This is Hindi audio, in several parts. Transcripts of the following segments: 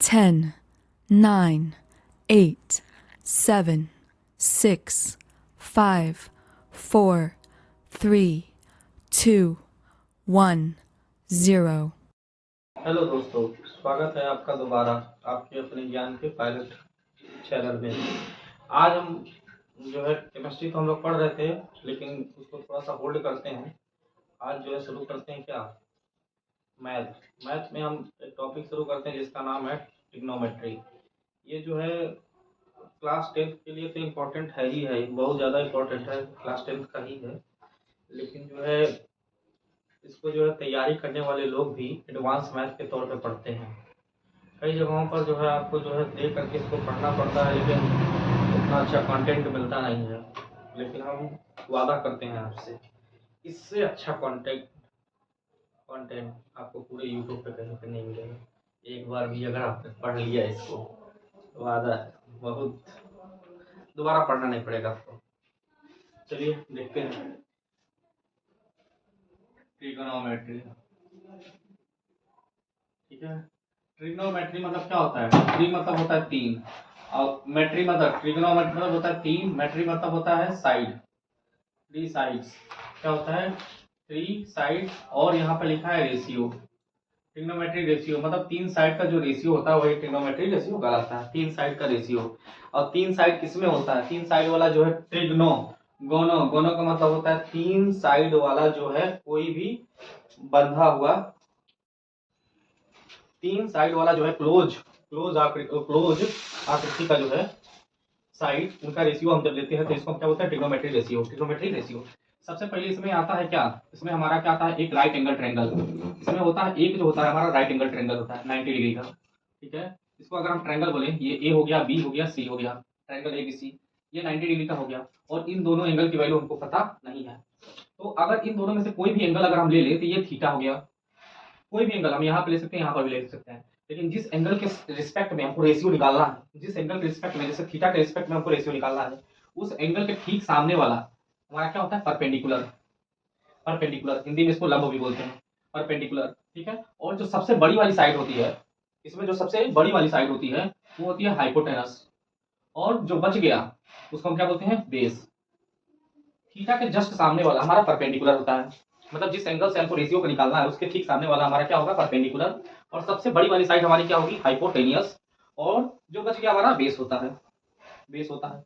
10, 9, 8, 7, 6, 5, 4, 3, 2, 1, 0। हेलो दोस्तों, स्वागत है आपका दोबारा आपके अपने ज्ञान के पायलट चैनल में। आज हम जो है केमिस्ट्री तो हम लोग पढ़ रहे थे, लेकिन उसको थोड़ा सा होल्ड करते हैं। आज जो है शुरू करते हैं क्या, मैथ में हम एक टॉपिक शुरू करते हैं जिसका नाम है ट्रिग्नोमेट्री। ये जो है क्लास 10th के लिए तो इम्पोर्टेंट है ही है, बहुत ज़्यादा इम्पोर्टेंट है, क्लास 10th का ही है। लेकिन जो है इसको जो है तैयारी करने वाले लोग भी एडवांस मैथ के तौर पे पढ़ते हैं। कई जगहों पर जो है आपको जो है देख करके इसको पढ़ना पड़ता है, लेकिन उतना अच्छा कंटेंट मिलता नहीं है। लेकिन हम वादा करते हैं आपसे, इससे अच्छा कंटेंट आपको पूरे यूट्यूब पे कहीं पे नहीं मिलेगा। एक बार भी अगर आपने पढ़ लिया इसको, तो वादा है बहुत दोबारा पढ़ना नहीं पड़ेगा आपको। चलिए देखते हैं ट्रिगोनोमेट्री। ठीक है, ट्रिग्नोमेट्री मतलब क्या होता है? ट्री मतलब होता है तीन, और मेट्री मतलब ट्रिग्नोमेट्री मतलब होता है तीन, मेट्री मतलब होता है साइड, थ्री साइड्स। क्या होता है? थ्री साइड, और यहाँ पे लिखा है रेशियो। ट्रिग्नोमेट्री रेशियो मतलब तीन साइड का जो रेशियो होता है वही ट्रिग्नोमेट्री रेशियो कहलाता है, तीन साइड का रेशियो। और तीन साइड किसमें होता है? तीन साइड वाला जो है ट्रिग्नो, गोनो, गोनो का मतलब होता है तीन साइड वाला जो है कोई भी बंधा हुआ, तीन साइड वाला जो है क्लोज आकृति का जो है साइड, उनका रेशियो हम जब लेते हैं तो इसको हम क्या बोलते हैं? Trigonometry ratio. ट्रिग्नोमेट्री रेशियो सबसे पहले इसमें आता है क्या? इसमें हमारा क्या आता है? एक राइट एंगल ट्रायंगल। इसमें होता है एक जो होता है हमारा राइट एंगल ट्रायंगल होता है 90 डिग्री का। ठीक है, इसको अगर हम ट्रायंगल बोले, ये ए हो गया, बी हो गया, सी हो गया, ट्रायंगल ए बी सी, ये 90 डिग्री का हो गया। और इन दोनों एंगल की वैल्यू हमको पता नहीं है, तो अगर इन दोनों में से कोई भी एंगल अगर हम ले ले तो ये थीटा हो गया। कोई भी एंगल हम यहाँ पे ले सकते हैं, यहाँ पर भी ले सकते हैं, लेकिन जिस एंगल के रिस्पेक्ट में हमको रेशियो निकालना है, जिस एंगल के रिस्पेक्ट में, जैसे थीटा के रिस्पेक्ट में हमको रेशियो निकालना है, उस एंगल के ठीक सामने वाला हमारा क्या होता है? परपेंडिकुलर। परपेंडिकुलर हिंदी में इसको लंब भी बोलते हैं, परपेंडिकुलर। ठीक है, और जो सबसे बड़ी वाली साइड होती है, इसमें जो सबसे बड़ी वाली साइड होती है वो होती है हाइपोटेनस, और जो बच गया उसको हम क्या बोलते हैं? बेस। थीटा के जस्ट सामने वाला हमारा परपेंडिकुलर होता है, मतलब जिस एंगल से हमको रेशियो को निकालना है उसके ठीक सामने वाला हमारा क्या होगा? परपेंडिकुलर। और सबसे बड़ी वाली साइड हमारी क्या होगी? हाइपोटेनियस। और जो बच गया हमारा बेस होता है, बेस होता है।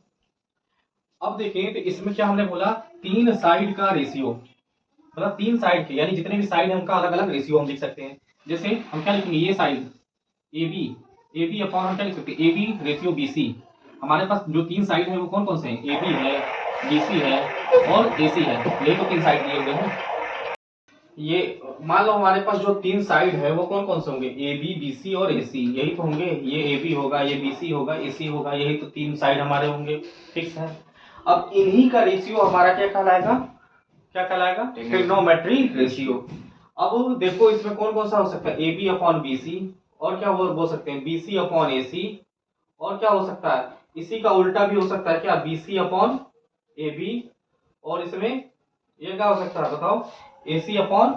अब देखें तो इसमें क्या हमने बोला? तीन साइड का रेशियो, मतलब तीन साइड के, यानी जितने भी साइड है उनका अलग अलग रेशियो हम लिख सकते हैं। जैसे हम क्या लिखेंगे? ये साइड ए बी अपॉन हम क्या लिख सकते हैं? A B ratio B C. हमारे पास जो तीन साइड है वो कौन कौन से हैं? ए बी है, बी सी है और ए सी है, यही तो तीन साइड दिए हुए हैं। ये मान लो हमारे पास जो तीन साइड है वो कौन कौन से होंगे? ए बी, बी सी और ए सी, यही तो होंगे। ये ए बी होगा, ये बी सी होगा, ए सी होगा, यही तो तीन साइड हमारे होंगे। फिक्स है। अब इन्हीं का रेशियो हमारा क्या कहलाएगा? क्या कहलाएगा? Trigonometry ratio. अब देखो इसमें कौन कौन सा हो सकता है? A B upon B C, और क्या बोल सकते हैं? B C upon A C, और क्या हो सकता है? इसी का उल्टा भी हो सकता है क्या? B C upon A B, और इसमें ये क्या हो सकता है बताओ? ए सी अपॉन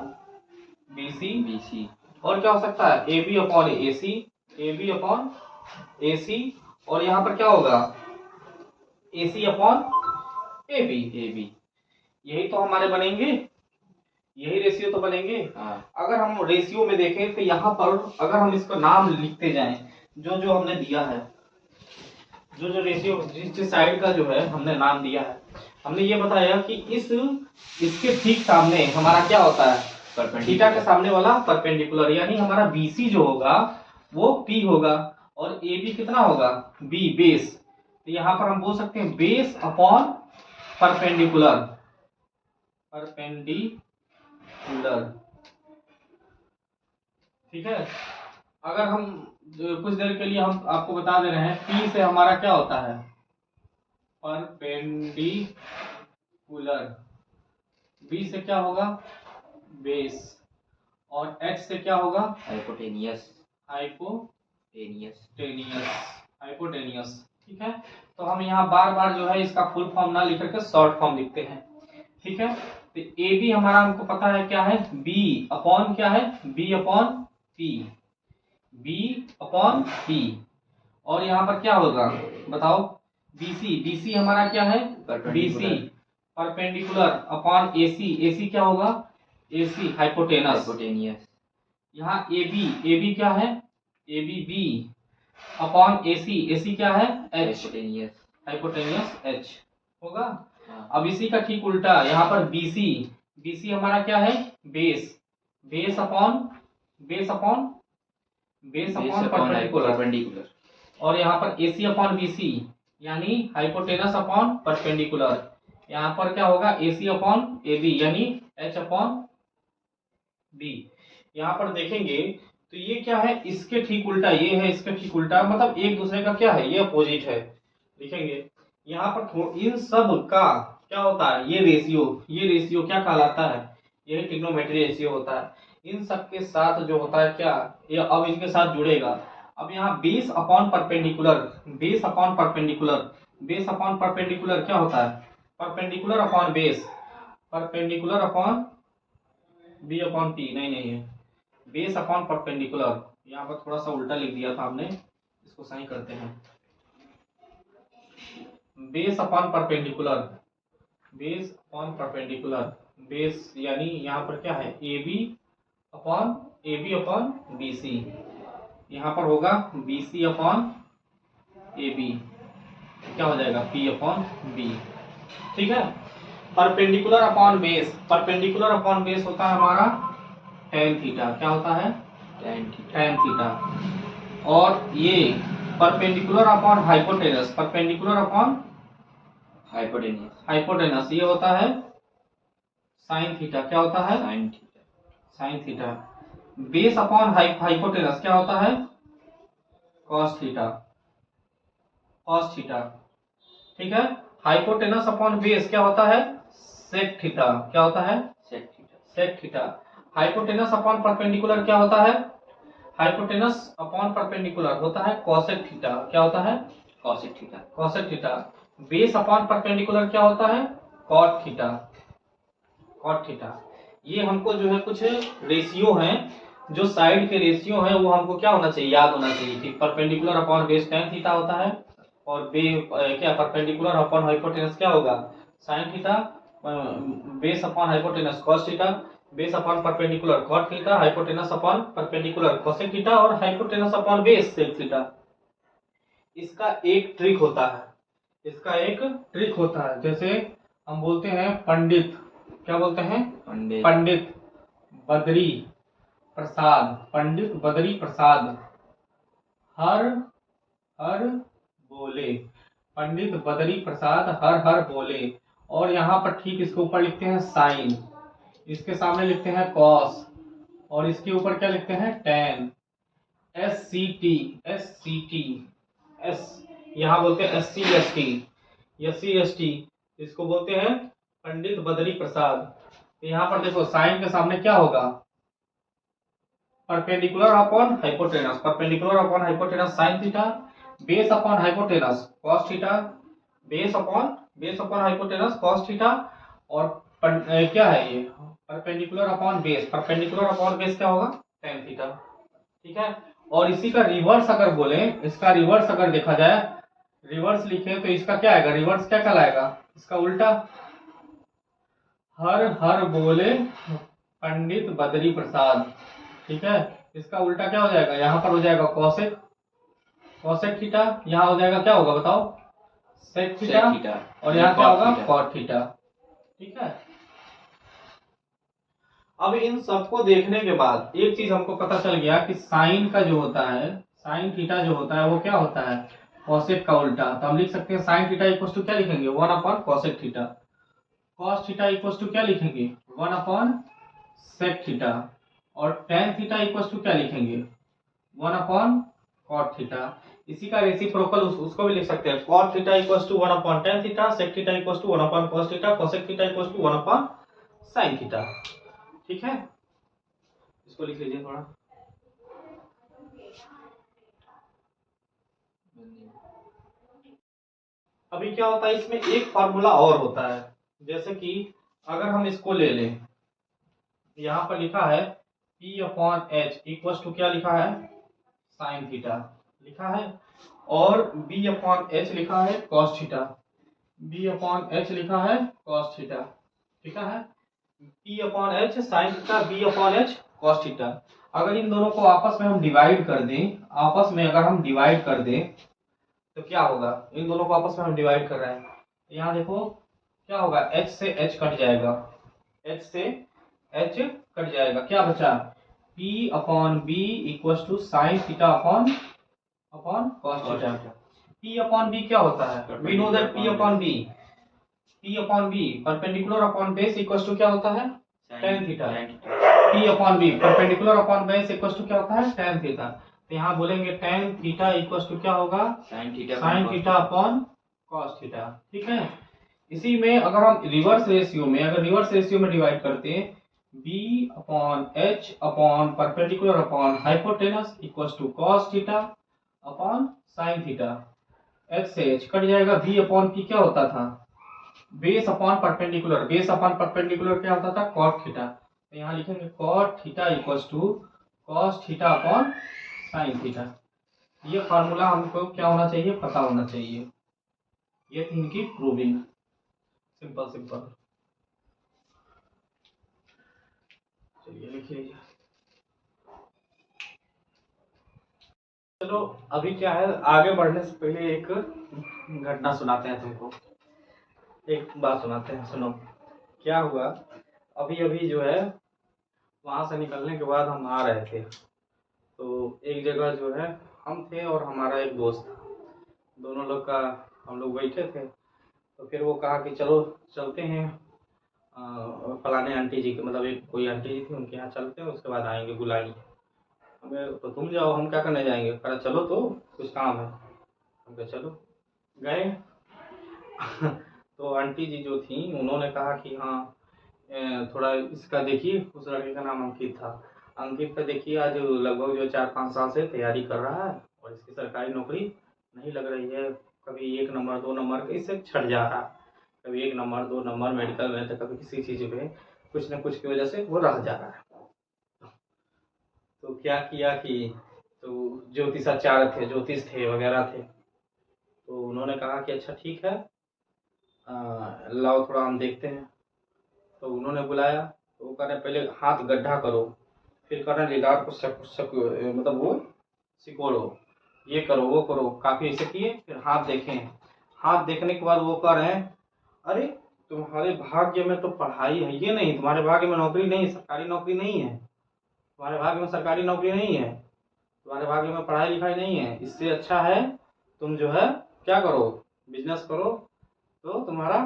बी सी, और क्या हो सकता है? A B upon A C, A B upon A C, और यहाँ पर क्या होगा? A C upon A B. यही तो हमारे बनेंगे, यही रेशियो तो बनेंगे। अगर हम रेशियो में देखें तो यहाँ पर अगर हम इसका नाम लिखते जाएं, जो जो हमने दिया है, जो जो रेशियो जिस जिस साइड का जो है हमने नाम दिया है, हमने ये बताया कि इसके ठीक सामने हमारा क्या होता है? थीटा के सामने वाला परपेंडिकुलर, यानी हमारा बीसी जो होगा वो पी होगा, और ए बी कितना होगा? B, base. तो यहाँ पर हम बोल सकते हैं बेस अपॉन परपेंडिकुलर, परपेंडिकुलर। ठीक है, अगर हम कुछ देर के लिए हम आपको बता दे रहे हैं, पी से हमारा क्या होता है? परपेंडिकुलर। बी से क्या होगा? बेस। और एच से क्या होगा? हाइपोटेनियस। हाइपोटेनियस। ठीक है, तो हम यहाँ बार बार जो है इसका फुल फॉर्म ना लिख करके शॉर्ट फॉर्म लिखते हैं। ठीक है, तो ए बी हमारा हमको पता है क्या है? बी अपॉन क्या है? B upon P. B upon P. और यहाँ पर क्या होगा बताओ, बीसी, बीसी हमारा क्या है, BC perpendicular upon AC, AC क्या होगा, एसी हाइपोटेनस। यहाँ एबी, एबी क्या है, AB B upon AC, AC क्या है, एच हाइपोटेनियस एच होगा। अब इसी का ठीक उल्टा यहाँ पर बीसी, बीसी हमारा क्या है, base, base upon base upon base upon perpendicular. और यहाँ पर एसी अपॉन बीसी यानी हाइपोटेनस अपॉन परपेंडिकुलर। यहाँ पर क्या होगा, एसी अपॉन एबी यानी एच अपॉन बी। यहाँ पर देखेंगे तो ये क्या है, इसके ठीक उल्टा ये है, इसके ठीक उल्टा, मतलब एक दूसरे का क्या है, ये अपोजिट है। देखेंगे यहाँ पर इन सब का क्या होता है, ये रेशियो क्या कहलाता है, ये ट्रिग्नोमेट्री रेशियो होता है। इन सब के साथ जो होता है क्या, ये अब इनके साथ जुड़ेगा। अब यहाँ base upon perpendicular, base upon perpendicular, base upon perpendicular क्या होता है, perpendicular upon base, perpendicular upon B upon P, नहीं है, बेस अपॉन परपेंडिकुलर। यहाँ पर थोड़ा सा उल्टा लिख दिया था हमने, इसको सही करते हैं। Base upon perpendicular, base upon perpendicular, base यानी यहाँ पर क्या है, A B upon B C. यहाँ पर होगा B C upon A B, क्या हो जाएगा, पी अपॉन बी। ठीक है। Perpendicular upon base, perpendicular upon base होता है हमारा tan थीटा, क्या होता है, tan थीटा। और ये perpendicular upon hypotenuse, perpendicular upon hypotenuse ये होता है sin थीटा, क्या होता है, sin theta. Base upon hypotenuse क्या होता है, cos थीटा, cos थीटा। ठीक है। हाइपोटेनस अपॉन बेस क्या होता है, sec थीटा, क्या होता है, sec theta. Hypotenuse upon perpendicular क्या होता है, हाइपोटेनस अपॉन परपेंडिकुलर होता है cosec थीटा, क्या होता है, cosec theta. Base upon perpendicular क्या होता है, cot थीटा, cot थीटा। ये हमको जो है कुछ रेशियो हैं, जो साइड के रेशियो हैं वो हमको क्या होना चाहिए, याद होना चाहिए कि perpendicular upon base tan theta होता है, और क्या परपेंडिकुलर अपॉन हाइपोटेनस क्या होगा, sin theta, base upon hypotenuse cos theta, base upon perpendicular cot theta, hypotenuse upon perpendicular cosec theta, और hypotenuse upon base sec theta. इसका एक ट्रिक होता है, इसका एक ट्रिक होता है। जैसे हम बोलते हैं पंडित, क्या बोलते हैं, पंडित बद्री प्रसाद, पंडित बद्री प्रसाद हर हर बोले, पंडित बद्री प्रसाद हर हर बोले। और यहाँ पर ठीक इसके ऊपर लिखते हैं साइन, इसके सामने लिखते हैं कॉस, और इसके ऊपर क्या लिखते हैं tan, S C T, S C T, S यहाँ बोलते हैं एस सी एस टी, इसको बोलते हैं पंडित बद्री प्रसाद। यहाँ पर देखो साइन के सामने क्या होगा, perpendicular upon hypotenuse, perpendicular upon hypotenuse sin theta, base upon hypotenuse cos theta, base upon hypotenuse cos theta, और क्या है ये, perpendicular upon base, perpendicular upon base क्या होगा, tan थीटा। ठीक है। और इसी का रिवर्स अगर बोले, इसका रिवर्स अगर देखा जाए, रिवर्स लिखे तो इसका क्या आएगा, रिवर्स क्या कहलाएगा, इसका उल्टा, हर हर बोले पंडित बद्री प्रसाद। ठीक है। इसका उल्टा क्या हो जाएगा, यहाँ पर हो जाएगा कॉसेक थीटा, यहाँ हो जाएगा क्या होगा बताओ, सेक थीटा, और यहाँ क्या होगा, कॉट थीटा। ठीक है। अब इन सबको देखने के बाद एक चीज हमको पता चल गया कि साइन का जो होता है, साइन थीटा जो होता है वो क्या होता है, कॉसेक का उल्टा। तो हम लिख सकते हैं साइन थीटा इक्वल टू क्या लिखेंगे, 1 upon cosec theta. Cos theta equal to क्या लिखेंगे, 1 अपॉन सेक थीटा। और tan थीटा इक्वल टू क्या लिखेंगे, 1 अपॉन कॉट थीटा। इसी का रेसिप्रोकल उसको भी लिख सकते हैं, cot theta equal to 1 upon tan theta, sec theta equal to 1 upon cos theta, cosec theta equal to 1 upon sine theta. ठीक है। इसको लिख लीजिए थोड़ा। अभी क्या होता है, इसमें एक फार्मूला और होता है। जैसे कि अगर हम इसको ले लें, यहाँ पर लिखा है P upon H equal to क्या लिखा है, साइन थीटा लिखा है, और b अपॉन h लिखा है cos theta, b upon h लिखा है कॉस थीटा, ठीक है। p upon h sine theta, b upon h cos theta. अगर इन दोनों को आपस में हम डिवाइड कर दें, आपस में अगर हम डिवाइड कर दें तो क्या होगा, इन दोनों को आपस में हम डिवाइड कर रहे हैं, यहाँ देखो क्या होगा, h से h कट जाएगा, h से h कट जाएगा, क्या बचा, p upon b equal to sine theta upon cos theta. p upon b क्या होता है, we know that p upon b perpendicular upon base equal to क्या होता है, tan theta. p upon b perpendicular upon base equal to क्या होता है, tan थीटा। तो यहाँ बोलेंगे tan थीटा इक्वल टू क्या होगा, sin theta upon cos theta, ठीक है। इसी में अगर हम रिवर्स रेशियो में डिवाइड करते हैं, b upon h upon perpendicular upon hypotenuse equal to cos theta upon sine theta, h से h कट जाएगा, b अपॉन p क्या होता था, बेस अपॉन परपेंडिकुलर क्या होता था, कॉट थीटा। तो यहाँ लिखेंगे cot theta equal to cos theta upon sine theta. ये फार्मूला हमको क्या होना चाहिए, पता होना चाहिए। ये थी इनकी प्रूविंग, सिंपल। चलिए लिख लीजिए। चलो अभी क्या है, आगे बढ़ने से पहले एक घटना सुनाते हैं तुमको, एक बात सुनाते हैं, सुनो। क्या हुआ, अभी जो है वहां से निकलने के बाद हम आ रहे थे, तो एक जगह जो है हम थे और हमारा एक दोस्त था, दोनों लोग का हम लोग बैठे थे, तो फिर वो कहा कि चलो चलते हैं फलाने आंटी जी के, मतलब एक कोई आंटी जी थी उनके यहाँ चलते हैं, उसके बाद आएंगे बुलाएंगे हमें, तो तुम जाओ हम क्या करने जाएंगे, कहा चलो तो कुछ काम है, हम कहा चलो गए। तो आंटी जी जो थी उन्होंने कहा कि हाँ थोड़ा इसका देखिए, उस लड़के का नाम अंकित था, अंकित का देखिए आज लगभग जो 4-5 साल से तैयारी कर रहा है और इसकी सरकारी नौकरी नहीं लग रही है, कभी 1 नंबर 2 नंबर इससे छट जा रहा है, कभी 1 नंबर 2 नंबर मेडिकल में, तो कभी किसी चीज़ में कुछ न कुछ की वजह से वो रह जा रहा है। तो क्या किया कि तो ज्योतिष थे वगैरह थे, तो उन्होंने कहा कि अच्छा ठीक है लाओ थोड़ा हम देखते हैं। तो उन्होंने बुलाया, तो वो कह रहे पहले हाथ गड्ढा करो, फिर कह रहे लीलार को मतलब वो सिकोड़ो, ये करो वो करो, काफ़ी ऐसे किए, फिर हाथ देखें, हाथ देखने के बाद वो कह रहे हैं अरे तुम्हारे भाग्य में तो पढ़ाई है ये नहीं, तुम्हारे भाग्य में नौकरी नहीं, सरकारी नौकरी नहीं है, तुम्हारे भाग्य में सरकारी नौकरी नहीं है, तुम्हारे भाग्य में पढ़ाई लिखाई नहीं है, इससे अच्छा है तुम जो है क्या करो, बिजनेस करो, तो तुम्हारा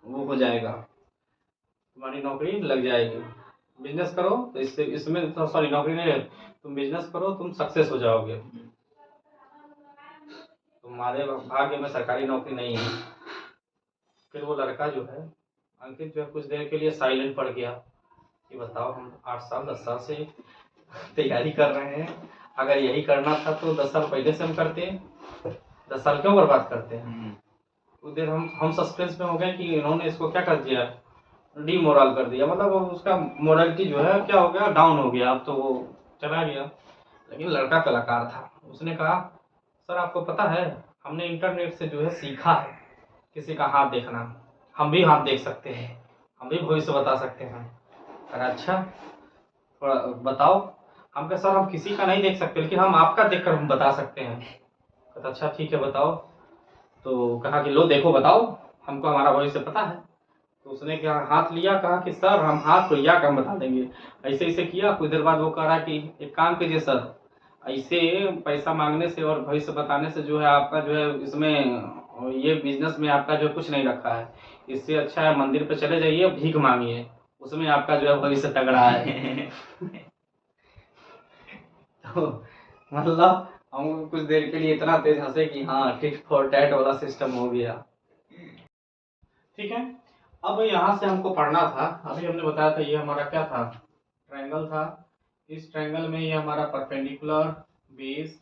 वो हो जाएगा, तुम्हारी नौकरी लग जाएगी, बिजनेस करो तो इसमें तो सॉरी नौकरी नहीं है, तुम बिजनेस करो तुम सक्सेस हो जाओगे, तुम्हारे भाग्य में सरकारी नौकरी नहीं है। फिर वो लड़का जो है अंकित जो है कुछ देर के लिए साइलेंट पड़ गया कि बताओ हम 8 साल 10 साल से तैयारी कर रहे हैं, अगर यही करना था तो 10 साल पहले से हम करते, 10 साल क्यों बर्बाद करते हैं। उधर हम सस्पेंस में हो गए कि इन्होंने इसको क्या कर दिया, डीमोरल कर दिया, मतलब उसका मोरालिटी जो है क्या हो गया, डाउन हो गया, अब तो वो चला गया। लेकिन लड़का कलाकार था, उसने कहा सर आपको पता है हमने इंटरनेट से जो है सीखा है किसी का हाथ देखना, हम भी हाथ देख सकते हैं, हम भी भविष्य बता सकते हैं। अरे अच्छा थोड़ा बताओ, हम कहा सर हम किसी का नहीं देख सकते लेकिन हम आपका देखकर हम बता सकते हैं। कहता अच्छा ठीक है बताओ, तो कहा कि लो देखो बताओ, हमको हमारा भविष्य पता है। तो उसने क्या हाथ लिया, कहा कि सर हम हाथ को या काम बता देंगे, ऐसे ऐसे किया, कुछ देर बाद वो कह रहा कि एक काम कीजिए सर, ऐसे पैसा मांगने से और भविष्य बताने से जो है आपका जो है इसमें ये बिजनेस में आपका जो कुछ नहीं रखा है, इससे अच्छा है मंदिर पे चले जाइए भीख मांगिए, उसमें आपका जो है भविष्य तगड़ा है। तो मतलब हम कुछ देर के लिए इतना तेज हंसे कि हाँ टिट फॉर टैट वाला सिस्टम हो गया। ठीक है, अब यहाँ से हमको पढ़ना था, अभी हमने बताया था ये हमारा क्या था, ट्रायंगल था, इस ट्रायंगल में ये हमारा परपेंडिकुलर, बेस,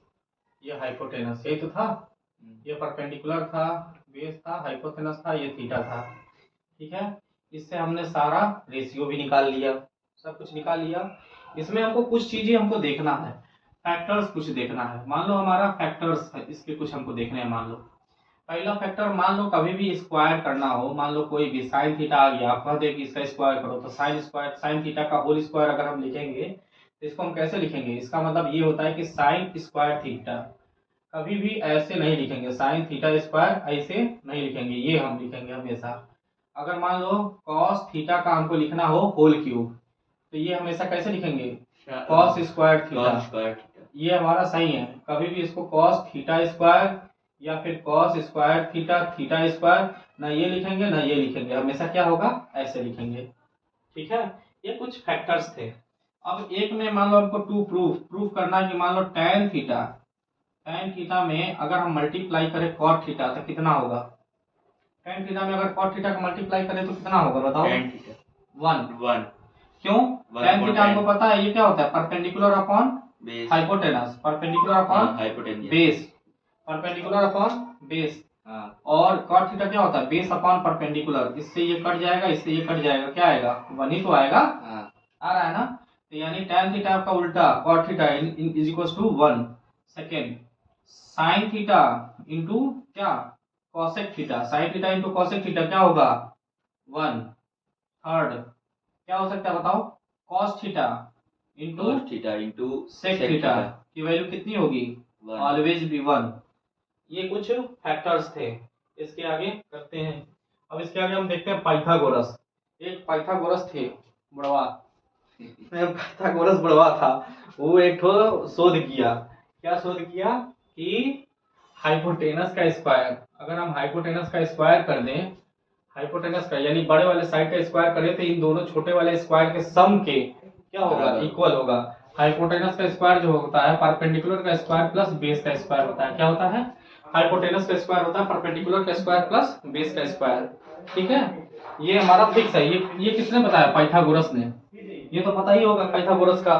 ये हाइपोटेनस, यही तो था, ये परपेंडिकुलर था, बेस था, हाइपोटेनस था, ये थीटा था। ठीक है, इससे हमने सारा रेशियो भी निकाल लिया, सब कुछ निकाल लिया। इसमें हमको कुछ चीजें हमको देखना है, फैक्टर्स कुछ देखना है। मान लो हमारा फैक्टर्स है, इसके कुछ हमको देखने हैं। मान लो पहला फैक्टर, मान लो कभी भी स्क्वायर करना हो, मान लो कोई भी साइन थीटा आ गया, आप कह दे कि इसका स्क्वायर करो, तो साइन स्क्वायर, साइन थीटा का होल स्क्वायर अगर हम लिखेंगे तो इसको हम कैसे लिखेंगे? इसका मतलब ये होता है कि साइन स्क्वायर थीटा, कभी भी ऐसे नहीं लिखेंगे, साइन थीटा स्क्वायर ऐसे नहीं लिखेंगे, ये हम लिखेंगे हमेशा। अगर मान लो कॉस थीटा का हमको लिखना हो होल क्यूब, तो ये हमेशा कैसे लिखेंगे? Cos square theta. ये हमारा सही है, कभी भी इसको कॉस थीटा स्क्वायर या फिर cos square theta, theta square, ना ये लिखेंगे ना ये लिखेंगे, हमेशा क्या होगा? ऐसे लिखेंगे। ठीक है, ये कुछ फैक्टर्स थे। अब एक में मान लो हमको टू प्रूफ करना है कि मान लो tan थीटा में अगर हम मल्टीप्लाई करें cot थीटा तो कितना होगा? tan थीटा में अगर cot थीटा का मल्टीप्लाई करें तो कितना होगा बताओ? tan theta 1। क्यों? tan थीटा हमको पता है ये क्या होता है? Perpendicular upon hypotenuse, perpendicular upon base, perpendicular upon base. और cot थीटा क्या होता है? बेस अपॉन परपेंडिकुलर, इससे ये कट जाएगा, इससे ये कट जाएगा, क्या आएगा? 1 ही तो आएगा। आ रहा है ना? तो यानी tan थीटा का उल्टा cot theta is equal to 1। Second, sine theta into क्या? cosec theta, sine theta into cosec theta क्या होगा? 1। थर्ड क्या हो सकता है बताओ? cos theta into sec theta की वैल्यू कितनी होगी? Always be 1। ये कुछ फैक्टर्स थे। इसके आगे करते हैं। अब इसके आगे हम देखते हैं पाइथागोरस। एक पाइथागोरस थे बुढ़वा, पाइथागोरस बुढ़वा था, वो एक ठो शोध किया। क्या शोध किया? कि हाइपोटेनस का स्क्वायर, अगर हम हाइपोटेनस का स्क्वायर कर दें, हाइपोटेनस का यानी बड़े वाले साइड का स्क्वायर करें तो इन दोनों छोटे वाले स्क्वायर के सम के क्या होगा? इक्वल होगा। हाइपोटेनस का स्क्वायर जो होता है परपेंडिकुलर का स्क्वायर प्लस बेस का स्क्वायर होता है। क्या होता है? हाइपोटेनस का स्क्वायर होता है परपेंडिकुलर का स्क्वायर प्लस बेस का स्क्वायर। ठीक है, ये हमारा फिक्स है। ये किसने बताया? पाइथागोरस ने। ये तो पता ही होगा पाइथागोरस का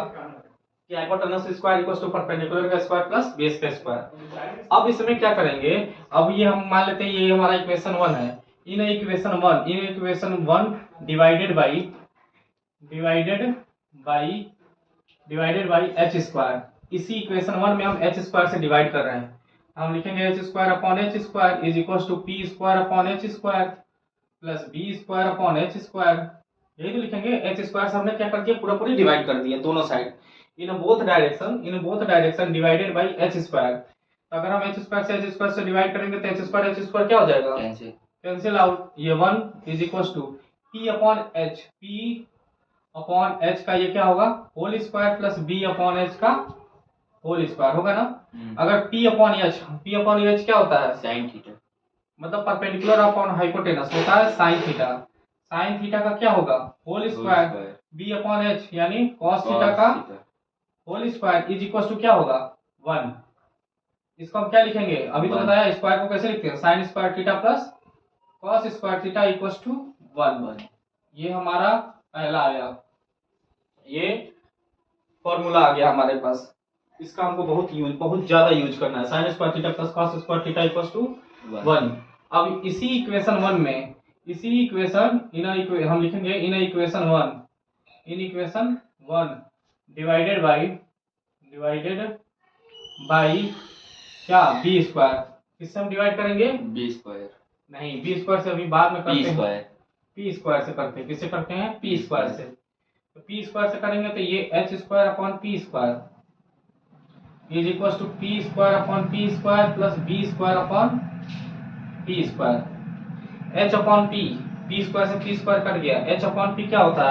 कि hypotenuse square equals to perpendicular का स्क्वायर प्लस बेस का स्क्वायर। अब इसमें क्या करेंगे? अब ये हम मान लेते हैं ये हमारा इक्वेशन 1 है। इन equation 1 divided by h square. इसी इक्वेशन 1 में हम h स्क्वायर से डिवाइड कर रहे हैं। हम लिखेंगे h square upon h square is equal to p square upon h square plus b square upon h square. यही तो लिखेंगे। h स्क्वायर से हमने क्या कर दिया? पूरी डिवाइड कर दिया दोनों side, in both direction divided by h square. तो अगर हम h स्क्वायर से डिवाइड करेंगे तो h स्क्वायर क्या हो जाएगा? Cancel out. ये 1 is equal to p upon h का ये क्या होगा? Whole square plus b upon h का होल स्क्वायर होगा ना। अगर p अपॉन h क्या होता है? sin थीटा, मतलब परपेंडिकुलर अपॉन हाइपोटेनस होता है sin थीटा। sin थीटा का क्या होगा? Whole square b upon h यानी cos थीटा का whole square is equal to क्या होगा? 1। इसको हम क्या लिखेंगे? अभी तो बताया स्क्वायर को कैसे लिखते हैं? sin square theta plus cos square theta equal to 1। ये हमारा पहला आया, ये फॉर्मूला आ गया हमारे पास। इसका हमको बहुत ज्यादा यूज करना है। sin square theta plus cos square theta equal to 1। अब इसी इक्वेशन 1 में हम लिखेंगे इन इक्वेशन 1 डिवाइडेड बाई क्या? b square. किससे हम डिवाइड करेंगे? b स्क्वायर नहीं, b स्क्वायर से अभी बाद में करते हैं। p स्क्वायर से करते हैं। किससे करते हैं? p स्क्वायर से। तो p स्क्वायर से करेंगे तो ये h square upon p square is equal to p square upon p square plus b square upon p square. h upon p square से p स्क्वायर कट गया। h अपॉन p क्या होता है?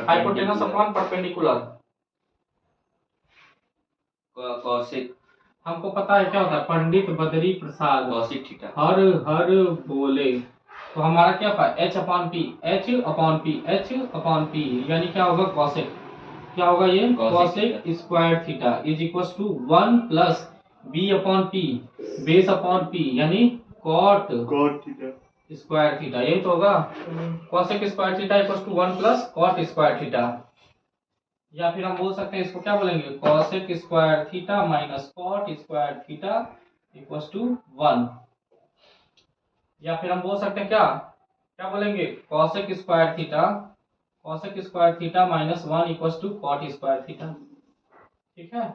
Hypotenuse upon perpendicular. cosec, हमको पता है क्या होता है? पंडित बद्री प्रसाद cosec थीटा, हर बोले। तो हमारा क्या पाए? h अपॉन p यानी क्या होगा? cosec। क्या होगा ये? cosec square theta is equal to 1 plus b upon p base upon p यानी cot थीटा स्क्वायर थीटा। यही तो होगा। cosec square theta equal to 1 plus cot square theta. या फिर हम बोल सकते हैं इसको क्या बोलेंगे? cosec square theta minus cot square theta equal to 1। या फिर हम बोल सकते हैं क्या बोलेंगे? cosec square theta minus 1 equal to cot square theta. ठीक है।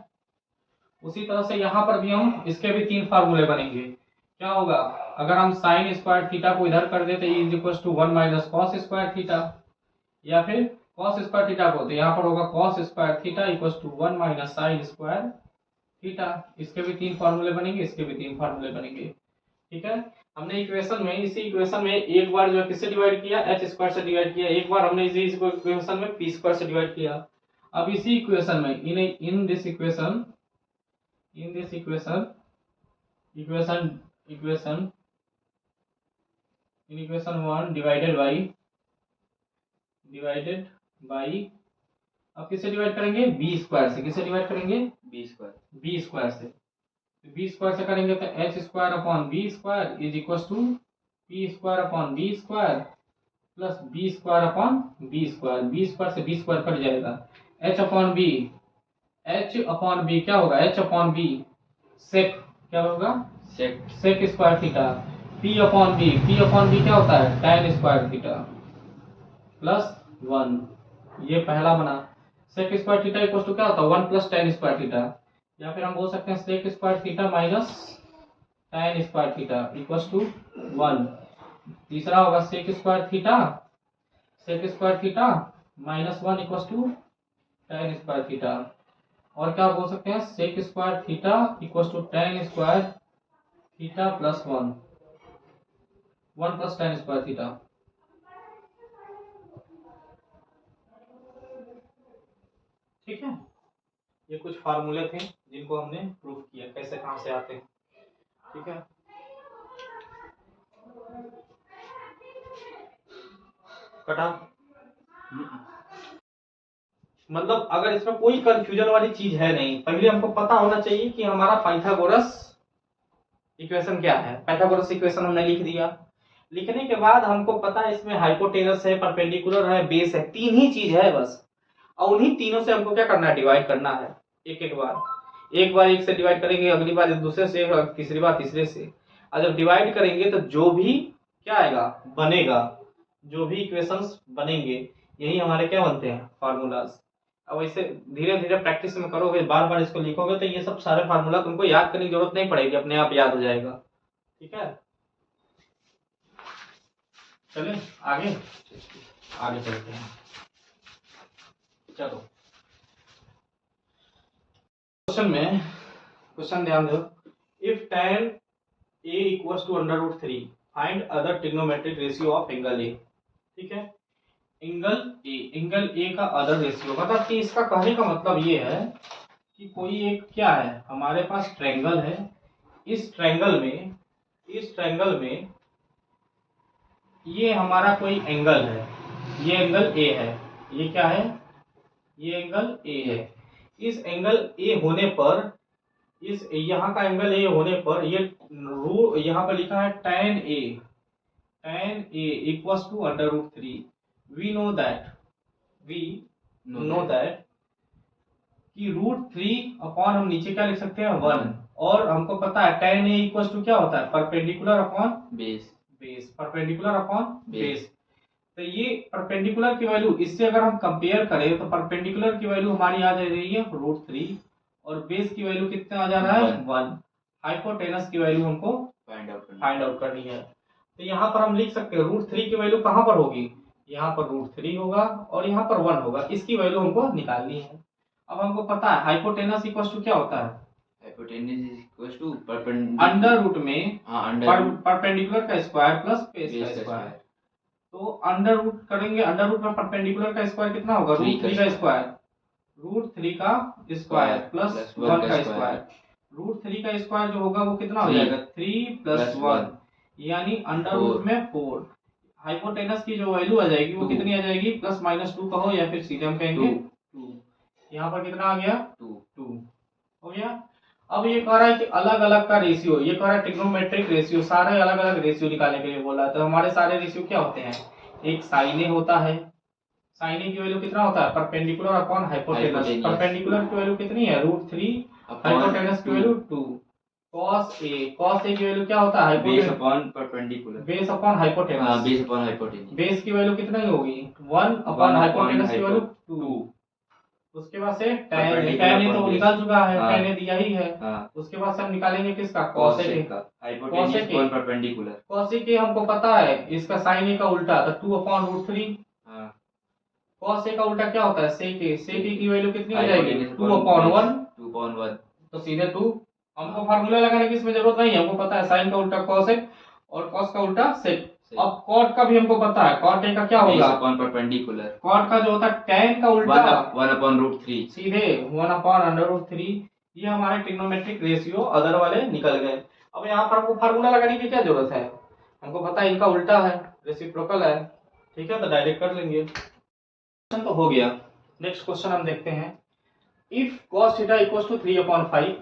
उसी तरह से यहाँ पर भी हम इसके भी 3 फार्मूले बनेंगे। क्या होगा, अगर हम साइन स्क्वायर थीटा को इधर कर देते is equal to 1 minus cos square theta, या फिर कॉस स्क्वायर थीटा को, तो यहाँ पर होगा cos square theta equal to 1 minus sine square theta. इसके भी 3 फार्मूले बनेंगे, इसके भी 3 फार्मूले बनेंगे। ठीक है। हमने इक्वेशन में, इसी इक्वेशन में एक बार जो है किससे डिवाइड किया, एच स्क्वायर से डिवाइड किया, एक बार हमने इसी इक्वेशन में पी स्क्वायर से डिवाइड किया। अब इसी इक्वेशन में in this equation equation 1 divided by अब किससे डिवाइड करेंगे, बी स्क्वायर से। किससे डिवाइड करेंगे, बी स्क्वायर। बी स्क्वायर से। बी स्क्वायर से करेंगे तो H square upon B square is equal to P square upon B square plus B square upon B square. B square से बी स्क्वायर कट जाएगा। एच अपॉन बी क्या होगा, एच अपॉन बी सेक क्या होगा, sec square theta. P upon B क्या होता है, tan स्क्वायर थीटा प्लस 1। ये पहला बना। Sec square theta equal to क्या होता है, 1 प्लस tan स्क्वायर थीटा, या फिर हम बोल सकते हैं sec square theta minus tan square theta equal to 1। तीसरा होगा sec square theta minus 1 equal to tan square theta. और क्या बोल सकते हैं, sec square theta equal to tan square theta plus 1 plus tan square theta. ठीक है। ये कुछ फार्मूले थे जिनको हमने प्रूफ किया, कैसे कहां से आते हैं। ठीक है। कटा, मतलब अगर इसमें कोई कंफ्यूजन वाली चीज है नहीं, पहले हमको पता होना चाहिए कि हमारा पाइथागोरस इक्वेशन क्या है। पाइथागोरस इक्वेशन हमने लिख दिया। लिखने के बाद हमको पता है इसमें हाइपोटेनस है, परपेंडिकुलर है, बेस है, 3 ही चीज है बस। और उन्हीं तीनों से हमको क्या करना है, डिवाइड करना है एक बार एक से डिवाइड करेंगे, अगली बार दूसरे से, और तीसरी बार तीसरे से। और जब डिवाइड करेंगे तो जो भी क्या आएगा बनेगा, जो भी इक्वेशंस बनेंगे यही हमारे क्या बनते हैं, फार्मूलाज। अब ऐसे धीरे धीरे प्रैक्टिस में करोगे, बार बार इसको लिखोगे तो ये सब सारे फार्मूला तुमको याद करने की जरूरत नहीं पड़ेगी, अपने आप याद हो जाएगा। ठीक है। चलिए आगे चलते हैं। चलो क्वेश्चन ध्यान दो। If tan a equals to √3 find other trigonometric ratio of angle A. ठीक है। एंगल ए का अदर रेशियो, मतलब कि इसका कहने का मतलब ये है कि कोई एक क्या है, हमारे पास ट्रायंगल है। इस ट्रायंगल में ये हमारा कोई एंगल है, ये एंगल ए है। ये क्या है, ये एंगल ए है। इस एंगल ए होने पर, इस यहाँ का एंगल ए होने पर ये यहाँ पर लिखा है tan a equals to √3। We know that कि √3 अपॉन हम नीचे क्या लिख सकते हैं 1। और हमको पता है tan a इक्वल्स टू क्या होता है, perpendicular upon base. Perpendicular upon base. तो ये परपेंडिकुलर की वैल्यू, इससे अगर हम कंपेयर करें तो परपेंडिकुलर की वैल्यू हमारी आ जा रही है √3 और बेस की वैल्यू कितना आ जा रहा है 1। हाइपोटेनस की वैल्यू हमको फाइंड आउट करनी है। तो यहाँ पर हम लिख सकते हैं √3 की वैल्यू कहाँ पर होगी, यहाँ पर √3 होगा और यहाँ पर 1 होगा। इसकी वैल्यू हमको निकालनी है। अब हमको पता है हाइपोटेनस इक्वल टू क्या होता है, अंडर रूट में परपेंडिकुलर का स्क्वायर प्लस बेस का स्क्वायर। तो अंडर रूट करेंगे, अंडर रूट में परपेंडिकुलर का स्क्वायर कितना होगा, √3 का स्क्वायर, √3 का स्क्वायर प्लस 1 का स्क्वायर। √3 का स्क्वायर जो होगा वो कितना हो जाएगा, 3 + 1, यानी अंडर रूट में 4। हाइपोटेनस की जो वैल्यू आ जाएगी वो कितनी आ जाएगी, ±2 कहो या फिर सीधे हम कहेंगे 2। यहाँ पर कितना आ गया, 2 हो गया। अब ये कह रहा है कि अलग अलग का रेशियो, ये कह रहा है ट्रिग्नोमेट्रिक रेशियो, सारे अलग अलग रेशियो निकालने के लिए बोला है। तो हमारे सारे रेशियो क्या होते हैं, एक साइन ए होता है। साइन ए की वैल्यू कितना होता है, परपेंडिकुलर अपॉन हाइपोटेनस। परपेंडिकुलर की वैल्यू कितनी है, √3, हाइपोटेनस की वैल्यू 2। cos a की वैल्यू क्या होता है, base upon perpendicular, base upon hypotenuse. Base upon hypotenuse. Base की वैल्यू कितना ही होगी 1 अपॉन हाइपोटेनस की वैल्यू 2। उसके बाद से tan Perpendicular ये तो upon base। निकाल चुका है, हाँ। tan ये दिया ही है। हाँ उसके बाद से हम निकालेंगे किसका, cosec cosec का हाइपोटेन्यूज cosec कोण परपेंडिकुलर। cosec के हमको पता है इसका sin a का उल्टा तो 2/√3। हाँ cos a का उल्टा क्या होता है, sec a की वैल्यू कितनी हो जाएगी, हाइपोटेन्यूज 2/1। 2/1। तो सीधे 2। हमको फार्मूला लगाने की इसमें जरूरत नहीं है, हमको पता है sin का उल्टा cosec और cos का उल्टा sec। अब cot का भी हमको पता है, cot a का क्या होगा, अपॉन परपेंडिकुलर। cot का जो होता है tan का उल्टा 1/√3 सीधे 1/√3। ये हमारे ट्रिग्नोमेट्रिक रेशियो अदर वाले निकल गए। अब यहाँ पर हमको फार्मूला लगाने की क्या जरूरत है, हमको पता है इनका उल्टा है, रेसिप्रोकल है, ठीक है, तो डायरेक्ट कर लेंगे। क्वेश्चन तो हो गया। नेक्स्ट क्वेश्चन हम देखते हैं, if cos theta equals to 3/5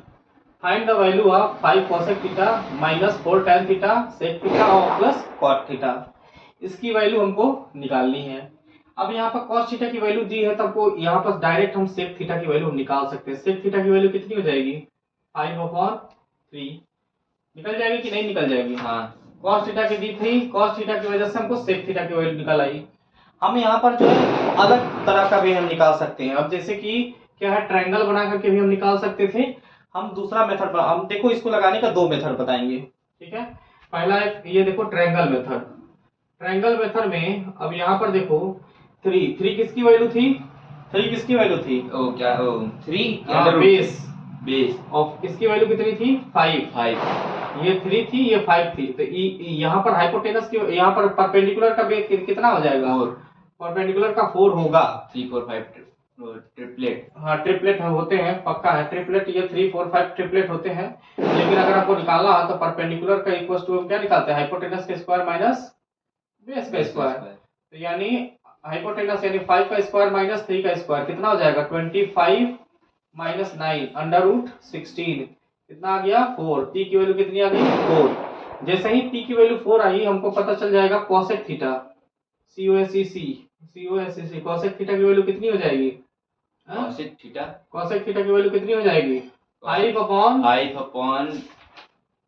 find the value of 5 cosec theta minus 4 tan theta sec theta और प्लस cot थीटा। इसकी वैल्यू हमको निकालनी है। अब यहाँ पर cos थीटा की वैल्यू दी है, तब को यहाँ पर डायरेक्ट हम sec थीटा की वैल्यू निकाल सकते हैं। sec थीटा की वैल्यू कितनी हो जाएगी, 5/3 निकल जाएगी कि नहीं निकल जाएगी। हाँ cos थीटा की दी थी, cos थीटा की वजह से हमको sec थीटा की वैल्यू निकल आई। हम यहाँ पर जो है अलग तरह का भी हम निकाल सकते हैं। अब जैसे कि क्या है, ट्रायंगल बना करके भी हम निकाल सकते थे। हम दूसरा मेथड, हम देखो इसको लगाने का 2 मेथड बताएंगे, ठीक है। पहला एक ये देखो ट्रायंगल मेथड। ट्रायंगल मेथड में अब यहाँ पर देखो 3 किसकी वैल्यू थी, 3 किसकी वैल्यू थी, ओ क्या ओ 3 बेस ऑफ इसकी वैल्यू कितनी थी, 5। ये 3 थी, ये 5 थी, तो यहाँ पर हाइपोटेनस की, यहाँ पर परपेंडिकुलर का बेस कितना हो जाएगा, 4। परपेंडिकुलर का 4 होगा। 3 4 5 ट्रिपलेट। हाँ ट्रिपलेट होते हैं, पक्का है ट्रिपलेट, ये 3 4 5 ट्रिपलेट होते हैं। लेकिन अगर आपको निकालना है तो परपेंडिकुलर का इक्वल टू क्या निकालते हैं, हाइपोटेनस का स्क्वायर माइनस बेस का स्क्वायर। तो यानी हाइपोटेनस यानी 5 का स्क्वायर माइनस 3 का स्क्वायर कितना हो जाएगा, 25 माइनस 9 √16 कितना आ गया, 4। टी की वैल्यू कितनी आ गई, 4। जैसे ही टी की वैल्यू 4 आई, हमको पता चल जाएगा cosec theta, COSEC cosec theta की वैल्यू कितनी हो जाएगी, cosec थीटा cosec थीटा की वैल्यू कितनी हो जाएगी, 5/4।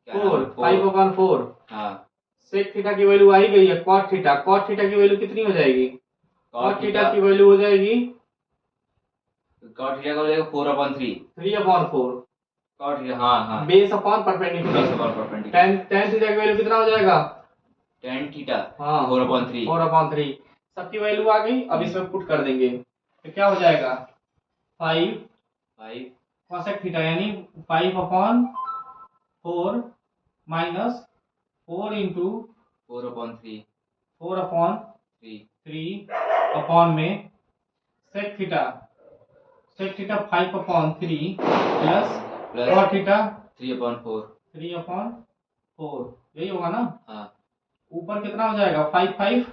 5/4। हाँ sec थीटा की वैल्यू आई गई है, cot थीटा की वैल्यू कितनी हो जाएगी, cot थीटा की वैल्यू हो जाएगी, cot थीटा का हो जाएगा 4/3। 3/4 cot थीटा हाँ base upon perpendicular. tan theta की वैल्यू कितना हो जाएगा, tan थीटा हाँ 4/3। 4/3 सबकी वैल्यू आ गई। अब इसमें पुट कर देंगे तो क्या हो जाएगा, 5 cosec थीटा यानी 5/4 माइनस 4 इंटू 4/3 अपॉन में sec theta 5/3 plus cot theta 3/4 यही होगा ना। हाँ ऊपर कितना हो जाएगा, 5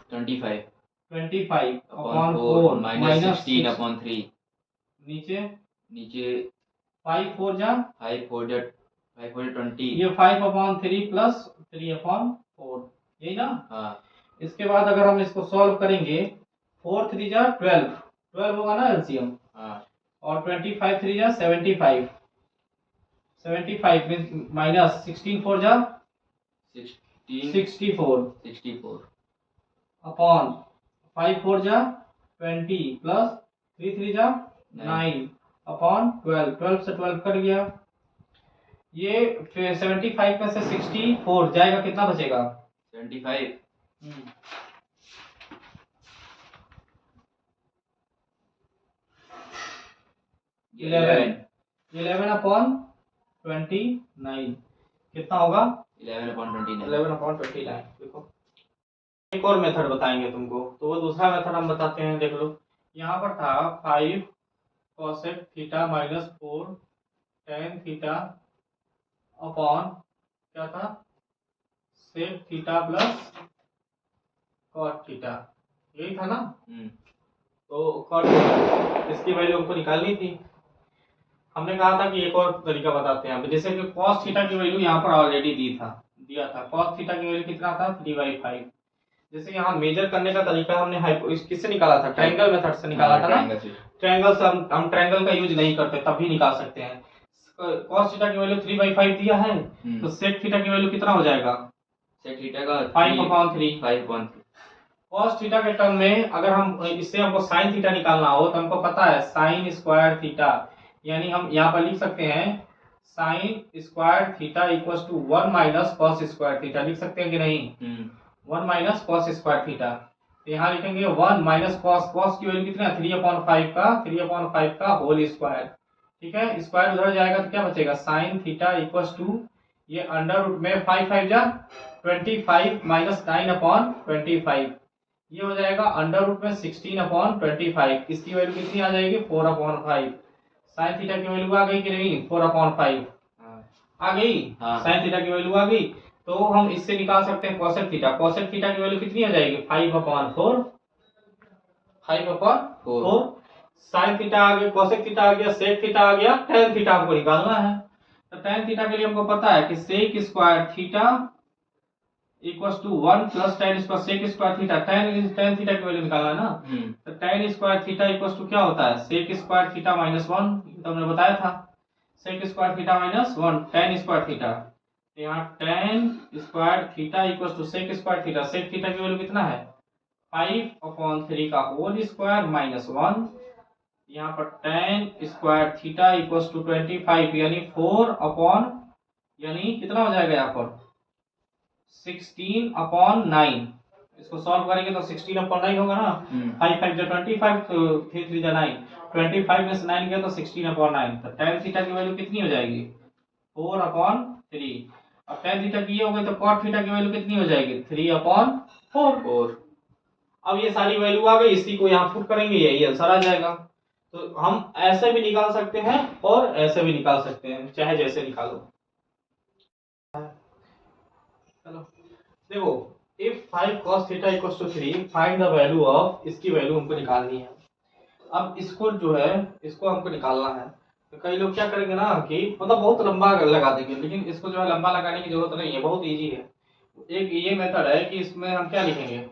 25 4 माइनस 16/3। नीचे नीचे 5 4 जा 20। ये 5/3 प्लस 3/4 यही ना। हाँ इसके बाद अगर हम इसको सॉल्व करेंगे, 4 3 जा 12 होगा ना एलसीएम, हाँ और 25 3 जा 75 माइनस 16 4 जा 64 अपॉन 5 4 जा 20 प्लस 3 3 जा 9 अपॉन 12 से 12 कट गया। ये 75 में से 64 जाएगा, कितना बचेगा, 75 11/29 कितना होगा, 11/29। देखो एक और मेथड बताएंगे तुमको, तो वो दूसरा मेथड हम बताते हैं। देख लो यहाँ पर था 5 cosec theta minus 4 tan theta upon क्या था, sec theta plus cot theta, यही था ना। तो cot थीटा इसकी वैल्यू हमको निकालनी थी। हमने कहा था कि एक और तरीका बताते हैं, जैसे कि cos थीटा की वैल्यू यहाँ पर ऑलरेडी दिया था। cos थीटा की वैल्यू कितना था, 3/5। जैसे यहाँ मेजर करने का तरीका हमने किससे निकाला था, ट्रायंगल मेथड से निकाला था ना। ट्रायंगल से हम ट्रायंगल का यूज नहीं करते, तब भी निकाल सकते हैं। cos थीटा की वैल्यू 3/5 दिया है, तो sec थीटा की वैल्यू कितना हो जाएगा, sec थीटा का 5/3 cos थीटा के टर्म में अगर हम इससे हमको sin थीटा निकालना हो तो हमको पता है sin स्क्वायर थीटा, यानी हम यहाँ पर लिख सकते हैं sin square theta equals to 1 minus cos square theta, लिख सकते हैं कि नहीं? 1 माइनस cos स्क्वायर थीटा, तो यहाँ लिखेंगे 1 माइनस cos की वैल्यू कितना है 3/5 का होल स्क्वायर, ठीक है। स्क्वायर उधर जाएगा तो क्या बचेगा sin थीटा इक्वल्स टू ये अंडर रूट में 5 5 जा 25 माइनस 9/25, ये हो जाएगा अंडर रूट में 16/25, इसकी वैल्यू कितनी आ जाएगी 4/5। sin थीटा की वैल्यू आ गई कि नहीं 4/5 आ गई, sin थीटा की वैल्यू आ गई। तो हम इससे निकाल सकते हैं cosec थीटा, cosec थीटा की वैल्यू कितनी आ जाएगी 5/4, 5/4। sin थीटा आ गया, cosec थीटा आ गया, sec थीटा आ गया, tan थीटा हमको निकालना है। तो tan थीटा के लिए हमको पता है कि sec square theta equals to 1 plus tan square sec square theta, tan theta की वैल्यू निकालना है ना। तो tan square theta equals to क्या होता है sec स्क्वायर थीटा माइनस 1, तो हमने बताया था sec square theta minus 1 tan square theta, यहाँ tan square theta equals to sec square theta, sec theta की वैल्यू कितना है 5/3 का होल स्क्वायर माइनस 1, यहाँ पर tan square theta equals to 25 यानी 4 यानी कितना हो जाएगा यहाँ पर 16/9, इसको सॉल्व करेंगे तो 16/9 होगा ना। 5 5 जो 25, तो 3 3 जो 9, 25 में से 9 गया तो 16/9, तो tan थीटा की वैल्यू कितनी हो जाएगी 4/3। अब tan थीटा की ये हो गई तो cot थीटा की वैल्यू कितनी हो जाएगी 3/4। अब ये सारी वैल्यू आ गई, इसी को यहाँ पुट करेंगे यही आंसर आ जाएगा। तो हम ऐसे भी निकाल सकते हैं और ऐसे भी निकाल सकते हैं, चाहे जैसे निकालो। चलो देखो, if 5 cos theta equals to 3 find the value of, इसकी वैल्यू हमको निकालनी है। अब इसको जो है इसको हमको निकालना है, तो कई लोग क्या करेंगे ना कि मतलब बहुत लंबा लगा देंगे, लेकिन इसको जो है लंबा लगाने की जरूरत नहीं है, बहुत इजी है। एक ये मेथड है कि इसमें हम क्या लिखेंगे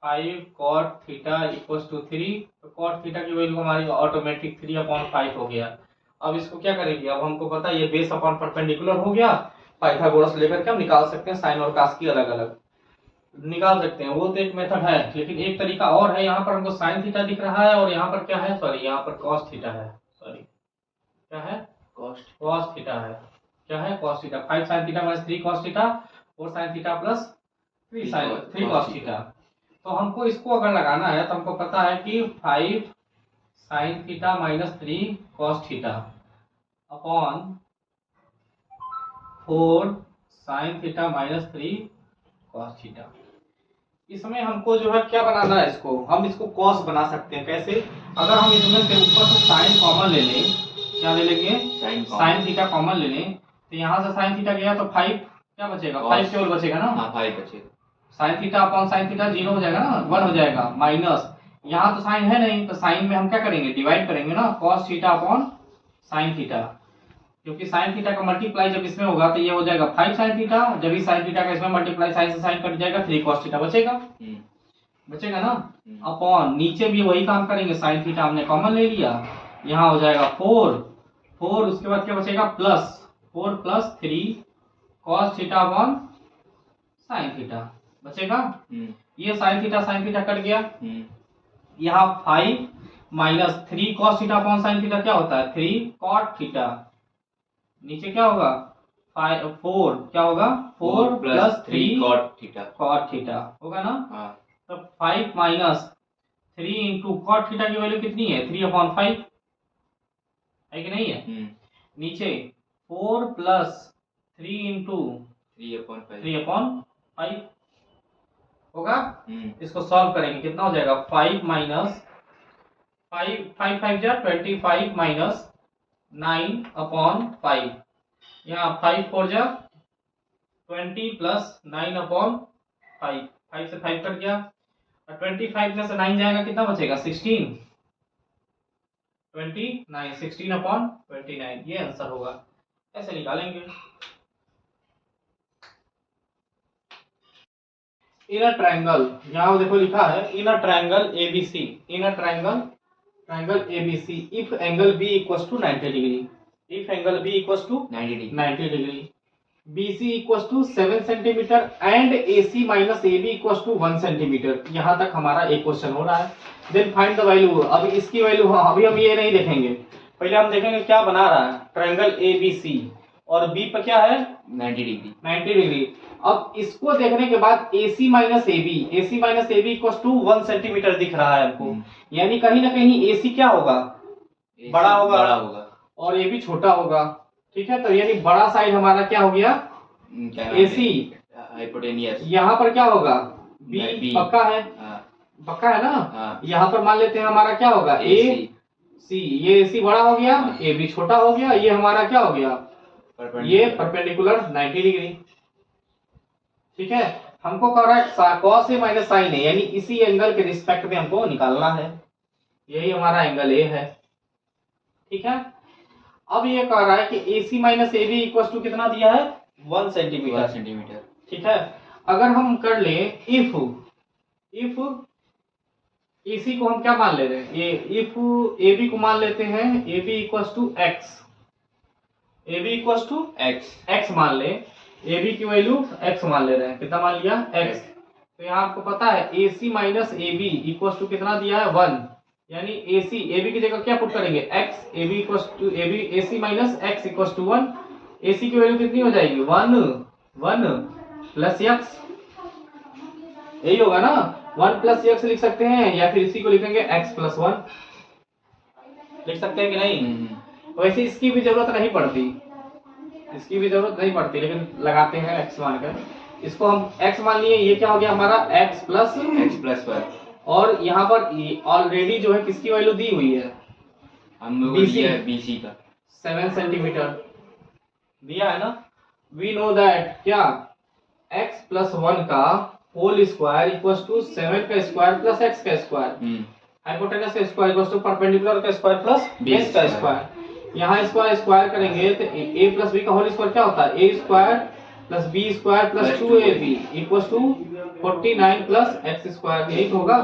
5 cot थीटा इक्वल्स टू 3, तो cot थीटा की वैल्यू हमारी ऑटोमेटिक 3/5 हो गया। अब इसको क्या करेंगे, अब हमको पता है ये बेस अपॉन परपेंडिकुलर हो गया, पाइथागोरस लेकर के हम निकाल सकते हैं साइन और कास की अलग अलग निकाल सकते हैं, वो तो एक मेथड है। लेकिन एक तरीका और है, यहाँ पर हमको साइन थीटा दिख रहा है और यहाँ पर क्या है सॉरी यहाँ पर cos थीटा है, सॉरी क्या है cos थीटा है, क्या है cos theta, 5 sin theta minus 3 cos theta 4 sin theta plus 3 cos theta. तो हमको इसको अगर लगाना है तो हमको पता है कि 5 sin theta minus 3 cos theta upon 4 sin theta minus 3 cos theta. इसमें हमको जो है क्या बनाना है, इसको हम इसको cos बना सकते हैं। कैसे, अगर हम इसमें से ऊपर से sin कॉमन ले लें, क्या ले लेंगे sin थीटा कॉमन ले लें, तो यहाँ से sin थीटा गया तो 5 क्या बचेगा 5 केवल बचेगा ना, हाँ 5 बचेगा। sin theta upon sin theta 0 हो जाएगा ना, 1 हो जाएगा, माइनस यहाँ तो sin है नहीं, तो sin में हम क्या करेंगे डिवाइड करेंगे ना, cos theta upon sin theta, क्योंकि sin थीटा का मल्टीप्लाई जब इसमें होगा तो ये हो जाएगा 5 sin थीटा, जब भी sin थीटा का इसमें मल्टीप्लाई sin से sin कट जाएगा 3 cos थीटा बचेगा, बचेगा ना। अपॉन नीचे भी वही काम करेंगे, sin थीटा हमने कॉमन ले लिया, यहाँ हो जाएगा 4, उसके बाद क्या बचेगा plus 4 plus 3 cos theta upon sin theta बचेगा। ये sin थीटा कट गया, यहाँ 5 minus 3 cos theta upon sin theta क्या होता है 3 cot थीटा, नीचे क्या होगा 4 क्या होगा 4 प्लस 3 cot थीटा होगा ना। तो 5 माइनस 3 इंटू cot थीटा की वैल्यू कितनी है 3/5 है कि नहीं है। नीचे 4 प्लस 3 इंटू 3/5 होगा। इसको सॉल्व करेंगे कितना हो जाएगा 5 माइनस 5 5 जा 25 माइनस 9/5, यहाँ 5 4 जा 20 प्लस 9/5, 5 से 5 कट गया, 25 में से 9 जाएगा कितना बचेगा 16, 29 16/29, ये आंसर होगा। ऐसे निकालेंगे। इन अ ट्रायंगल, यहाँ देखो लिखा है in a triangle ABC, in a triangle ABC if angle B equals to 90 degree, if angle B equals to 90 degree, BC equal to 7 centimetre and AC minus AB equal to 1 centimetre. यहाँ तक हमारा एक क्वेश्चन हो रहा है। Then find the value. अब इसकी वैल्यू, हाँ अभी हम ये नहीं देखेंगे, पहले हम देखेंगे क्या बना रहा है। ट्रायंगल ABC और B पर क्या है 90 डिग्री। 90 डिग्री। अब इसको देखने के बाद AC minus AB equal to 1 centimetre दिख रहा है हमको, यानी कहीं ना कहीं AC क्या होगा, बड़ा होगा और AB छोटा होगा। ठीक है, तो यानी बड़ा साइड हमारा क्या हो गया AC, हाइपोटेनियस। यहाँ पर क्या होगा B, B। पक्का है, पक्का है ना। यहाँ पर मान लेते हैं हमारा क्या होगा AC, ये AC बड़ा हो गया, AB छोटा हो गया, ये हमारा क्या हो गया, ये परपेंडिकुलर 90 डिग्री। ठीक है, हमको कह रहा है cos A minus sin A, यानी इसी एंगल के रिस्पेक्ट में हमको निकालना है। यही हमारा एंगल A है। ठीक है, अब ये कह रहा है कि AC minus AB equal to कितना दिया है 1 सेंटीमीटर। ठीक है, अगर हम कर ले इफ AC को हम क्या मान ले रहे हैं, ये इफ AB को मान लेते हैं AB इक्वल टू x मान ले, AB की वैल्यू x मान ले रहे हैं, कितना मान लिया x। तो यहाँ आपको पता है AC minus AB equal to कितना दिया है 1, यानी AC AB की जगह क्या पुट करेंगे x, AB equal to AC minus x equal to 1। AC की वैल्यू कितनी हो जाएगी 1 प्लस x, यही होगा ना, 1 प्लस x लिख सकते हैं, या फिर इसी को लिखेंगे x प्लस 1 लिख सकते हैं कि नहीं। वैसे इसकी भी जरूरत नहीं पड़ती, लेकिन लगाते हैं x मानकर। इसको हम x मान लिए, ये क्या हो गया हमारा x प्लस 1। और यहाँ पर ऑलरेडी जो है किसकी वैल्यू दी हुई है, हम लोग BC का 7 सेंटीमीटर दिया है ना। वी नो दैट क्या x प्लस 1 का होल स्क्वायर इक्वल टू 7 का स्क्वायर प्लस x का स्क्वायर, हाइपोटेनस का स्क्वायर इक्वल टू परपेंडिकुलर का स्क्वायर प्लस बेस का स्क्वायर। यहाँ स्क्वायर करेंगे तो a प्लस b का होल स्क्वायर क्या होता है, a square plus b square plus 2ab equal to 49 plus x square, यही तो होगा।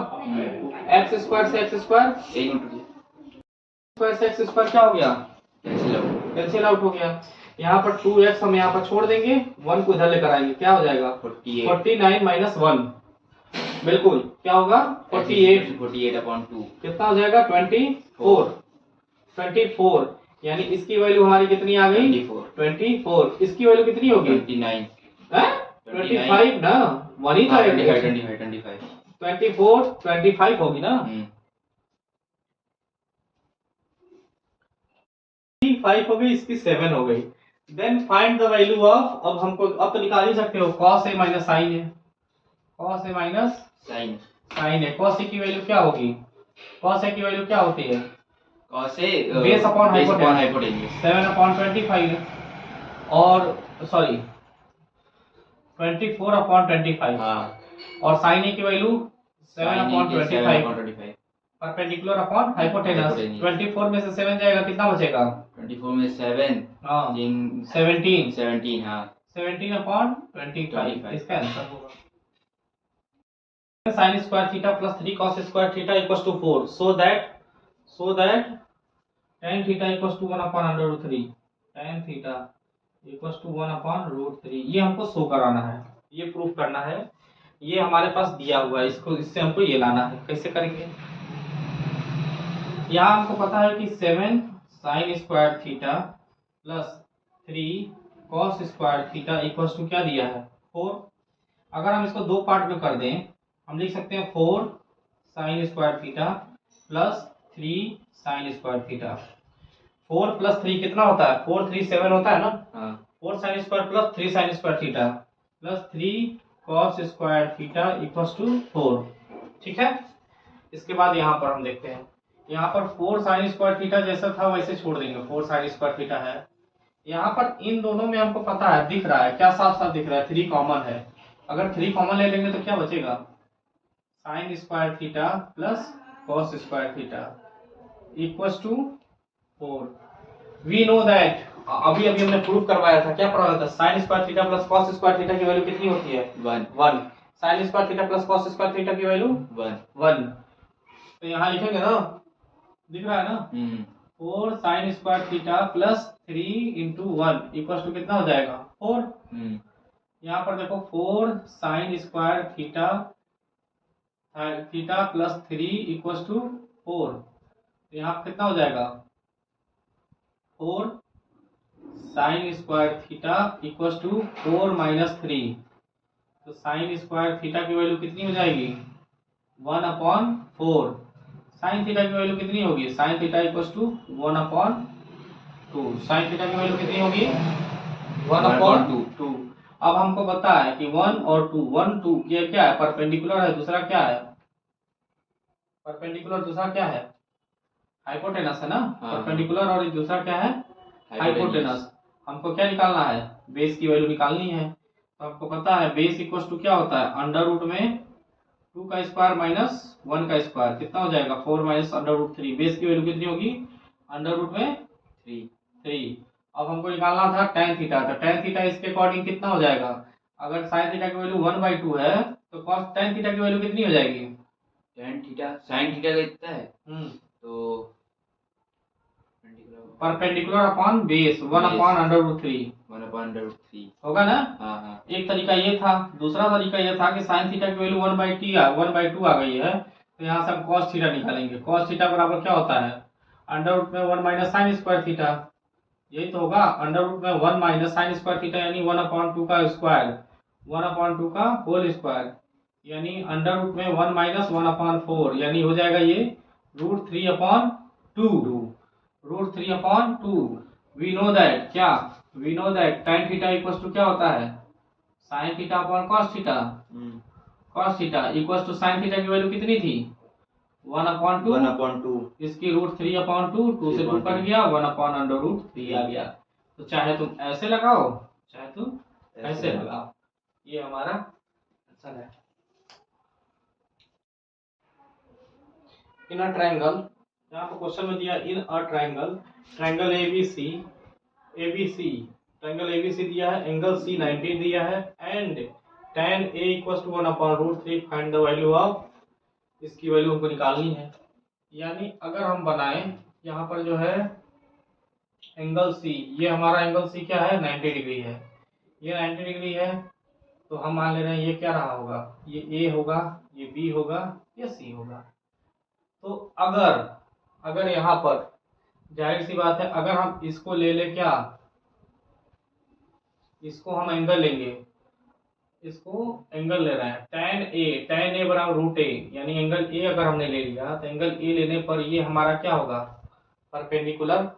x स्क्वायर से x स्क्वायर से x स्क्वायर क्या हो गया, कैंसिल आउट हो गया। यहाँ पर 2x हम यहाँ पर छोड़ देंगे, 1 को इधर लेकर आएंगे, क्या हो जाएगा 49 माइनस 1, बिल्कुल क्या होगा 48/2, कितना हो जाएगा 24, यानी इसकी वैल्यू हमारी कितनी आ गई 24। इसकी वैल्यू कितनी होगी 25 ना, 1 ही था 25 होगी ना। 5 हो गई, इसकी 7 हो गई। Then find the value of, अब हमको अब तो निकाल ही सकते हो, cos A माइनस sin है, cos A माइनस sin है। cos A की वैल्यू क्या होगी, cos A की वैल्यू क्या होती है cos A base upon hypotenuse 7/25 और सॉरी 24/25, और sin A की वैल्यू 7/25 परपेंडिकुलर अपॉन हाइपोटेनस। 24 में से 7 जाएगा, कितना बचेगा 24 में 7 17 17/25, इसका आंसर होगा। sin square theta plus 3 cos square theta equals to 4, so that tan theta equals to 1/√3, tan theta equals to 1/√3। ये हमको शो कराना है, ये प्रूफ करना है, ये हमारे पास दिया हुआ है, इससे हमको ये लाना है। कैसे करेंगे, यहाँ हमको पता है कि 7 sin square theta plus 3 cos square theta equals to क्या दिया है 4। अगर हम इसको दो पार्ट में कर दें, हम लिख सकते हैं 4 sin square theta plus 3 sin square theta. 4 plus 3 कितना होता है, 4 3 7 होता है ना। 4 sin square plus 3 sin square theta plus 3 cos square theta equals to 4। ठीक है, इसके बाद यहाँ पर हम देखते हैं, यहाँ पर 4 sin स्क्वायर थीटा जैसा था वैसे छोड़ देंगे, 4 sin स्क्वायर थीटा है। यहाँ पर इन दोनों में हमको पता है, दिख रहा है क्या, साफ साफ दिख रहा है 3 कॉमन है। अगर 3 कॉमन ले लेंगे तो क्या बचेगा, sin square theta plus cos square theta equals to 4। We know that, अभी हमने प्रूव करवाया था, क्या पढ़ाया था, sin square theta plus cos square theta की वैल्यू कितनी होती है 1। sin square theta plus cos square theta की वैल्यू 1। तो यहाँ लिखेंगे ना, दिख रहा है ना, 4 sin square theta plus 3 into 1 equals to कितना हो जाएगा 4। हम्म यहाँ पर देखो 4 sine square theta theta plus 3 equals to 4। यहाँ पर कितना हो जाएगा 4 sine square theta equals to 4 minus 3। तो साइन स्क्वायर थीटा की वैल्यू कितनी हो जाएगी 1/4। साइन थीटा की वैल्यू कितनी होगी sine theta equals to 1/2। Sine theta की वैल्यू कितनी होगी 1/2। अब हमको पता है कि 1 और 2 1 2 ये क्या है परपेंडिकुलर है, दूसरा क्या है परपेंडिकुलर, दूसरा क्या है हाइपोटेनस है ना। हाँ। परपेंडिकुलर और दूसरा क्या है हाइपोटेनस। हमको क्या निकालना है बेस की वैल्यू निकालनी है। तो आपको पता है बेस इक्वल्स टू क्या होता है अंडर रूट में 2 का स्क्वायर माइनस 1 का स्क्वायर कितना हो जाएगा 4 माइनस अंडर रूट 3। बेस की वैल्यू कितनी होगी अंडर रूट में 3। अब हमको निकालना था tan थीटा। तो tan थीटा इसके अकॉर्डिंग कितना हो जाएगा अगर sin थीटा की वैल्यू 1/2 है तो cos tan थीटा की वैल्यू कितनी हो जाएगी tan थीटा sin थीटा का कितना है तो परपेंडिकुलर अपॉन बेस 1/√3 1/√3 होगा ना। हाँ एक तरीका ये था। दूसरा तरीका ये था कि sin थीटा की वैल्यू 1/2 आ गई है तो यहाँ से हम cos थीटा निकालेंगे। cos थीटा बराबर क्या होता है अंडर रूट में 1 माइनस साइन स्क्वायर थीटा। यही तो होगा अंडर रूट में 1 माइनस साइन स्क्वायर थीटा यानी 1/2 का स्क्वायर 1/2 का होल स्क्वायर यानी अंडर रूट में 1 माइनस 1/4 यानी हो जाएगा ये √3/2। √3/2 वी नो दैट क्या we know that tan theta equals to क्या होता है sin theta upon cos theta. cos theta equals to sin theta की वैल्यू कितनी थी 1/2 इसकी √3/2 2 से 2 कट गया 1/√3 आ गया। तो चाहे तुम ऐसे लगाओ चाहे तुम ऐसे लगाओ। ये हमारा आंसर है। इन अ ट्रायंगल यहाँ पर क्वेश्चन में दिया in a triangle triangle ABC triangle ABC दिया है एंगल सी 90 दिया है and tan a equals to 1/√3 find the value of इसकी वैल्यू हमको निकालनी है। यानी अगर हम बनाएं यहाँ पर जो है एंगल सी ये हमारा एंगल सी क्या है 90 डिग्री है। ये 90 डिग्री है तो हम मान ले रहे हैं ये क्या रहा होगा ये ए होगा ये बी होगा ये सी होगा। तो अगर यहाँ पर जाहिर सी बात है अगर हम इसको ले ले क्या इसको हम एंगल लेंगे इसको एंगल ले रहे हैं tan a बराबर √a यानी एंगल ए अगर हमने ले लिया तो एंगल ए लेने पर ये हमारा क्या होगा परपेंडिकुलर।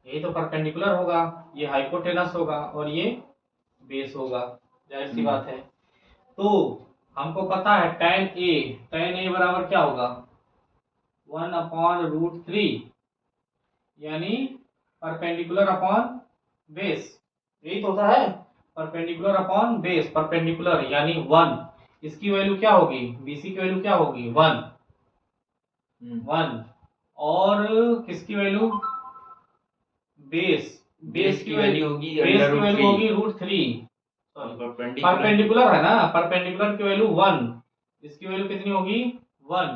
यही तो परपेंडिकुलर होगा ये हाइपोटेनस होगा और ये बेस होगा जाहिर सी बात है। तो हमको पता है tan a बराबर क्या होगा 1/√3 यानी परपेंडिकुलर अपॉन बेस। यही तो होता है परपेंडिकुलर अपॉन बेस परपेंडिकुलर यानी 1 इसकी वैल्यू क्या होगी बीसी की वैल्यू क्या होगी 1 और किसकी वैल्यू बेस की वैल्यू होगी √3 परपेंडिकुलर है ना परपेंडिकुलर की वैल्यू 1 इसकी वैल्यू कितनी होगी 1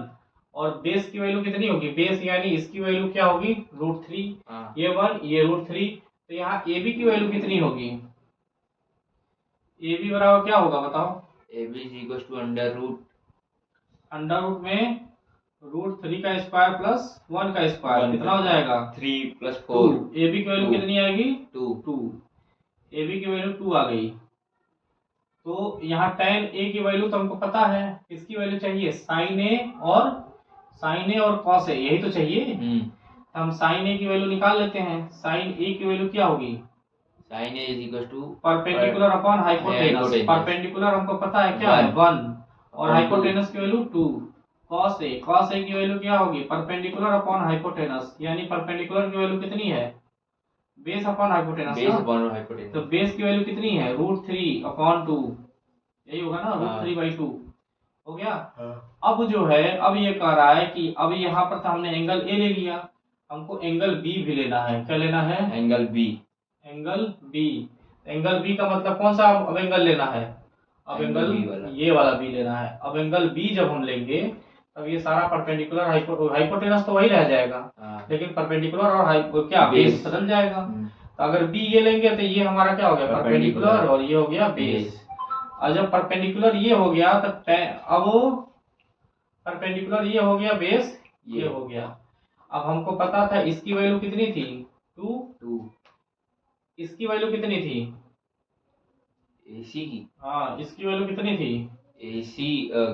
और बेस की वैल्यू कितनी होगी बेस यानी इसकी वैल्यू क्या होगी √3 ये 1 ये √3। तो यहाँ ए बी की वैल्यू कितनी होगी ए बी बराबर क्या होगा बताओ AB = अंडर रूट में √3 का स्क्वायर प्लस 1 का स्क्वायर कितना हो जाएगा 3 + 4 ए बी की वैल्यू कितनी आएगी 2 ए बी की वैल्यू 2 आ गई। तो यहाँ tan a की वैल्यू तो हमको पता है किसकी वैल्यू चाहिए sin a और cos a यही तो चाहिए। हम sin a की वैल्यू निकाल लेते हैं sin a की वैल्यू क्या होगी sin A perpendicular upon hypotenuse. Perpendicular हमको पता है क्या है 1 और हाइपोटेनस की वैल्यू 2 cos a की वैल्यू क्या होगी परपेंडिकुलर अपॉन हाइपोटेनस यानी परपेंडिकुलर की वैल्यू कितनी है बेस अपॉन हाइपोटेनस तो बेस की वैल्यू कितनी है √3/2 यही होगा ना √3/2 हो गया। अब जो है अब ये कह रहा है कि अब यहाँ पर तो हमने एंगल ए ले लिया हमको एंगल बी भी लेना है। क्या लेना है एंगल बी का मतलब कौन सा अब एंगल लेना है अब एंगल ये वाला बी लेना है। अब एंगल बी जब हम लेंगे तब ये सारा परपेंडिकुलर हाइपोटेनस तो वही रह जाएगा लेकिन परपेंडिकुलर और क्या बेस बदल जाएगा। तो अगर बी ये लेंगे तो ये हमारा क्या हो गया, परपेंडिकुलर, और ये हो गया बेस। और जब परपेंडिकुलर ये हो गया तो अब परपेंडिकुलर ये हो गया, बेस ये हो गया। अब हमको पता था इसकी वैल्यू कितनी थी, 2, इसकी वैल्यू कितनी थी, AC की, हाँ इसकी वैल्यू कितनी थी, AC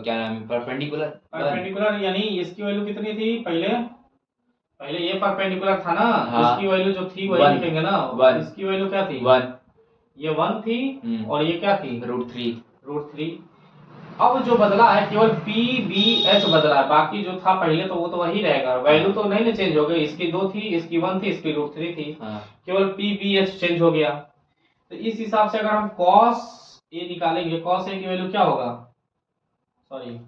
क्या नाम है, परपेंडिकुलर, यानी इसकी वैल्यू कितनी थी, पहले ये परपेंडिकुलर था ना, हाँ। इसकी वैल्यू जो थी वही One. लिखेंगे ना, One. इसकी वैल्यू क्या थी, 1 ये 1 थी, और ये क्या थी, √3। अब जो बदला है केवल PBH बदला है, बाकी जो था पहले तो वो तो वही रहेगा, वैल्यू तो नहीं ना चेंज हो गई, इसकी 2 थी, इसकी 1 थी, इसकी √3 थी, केवल PBH चेंज हो गया। तो इस हिसाब से अगर हम cos A निकालेंगे, cos A की वैल्यू क्या होगा, सॉरी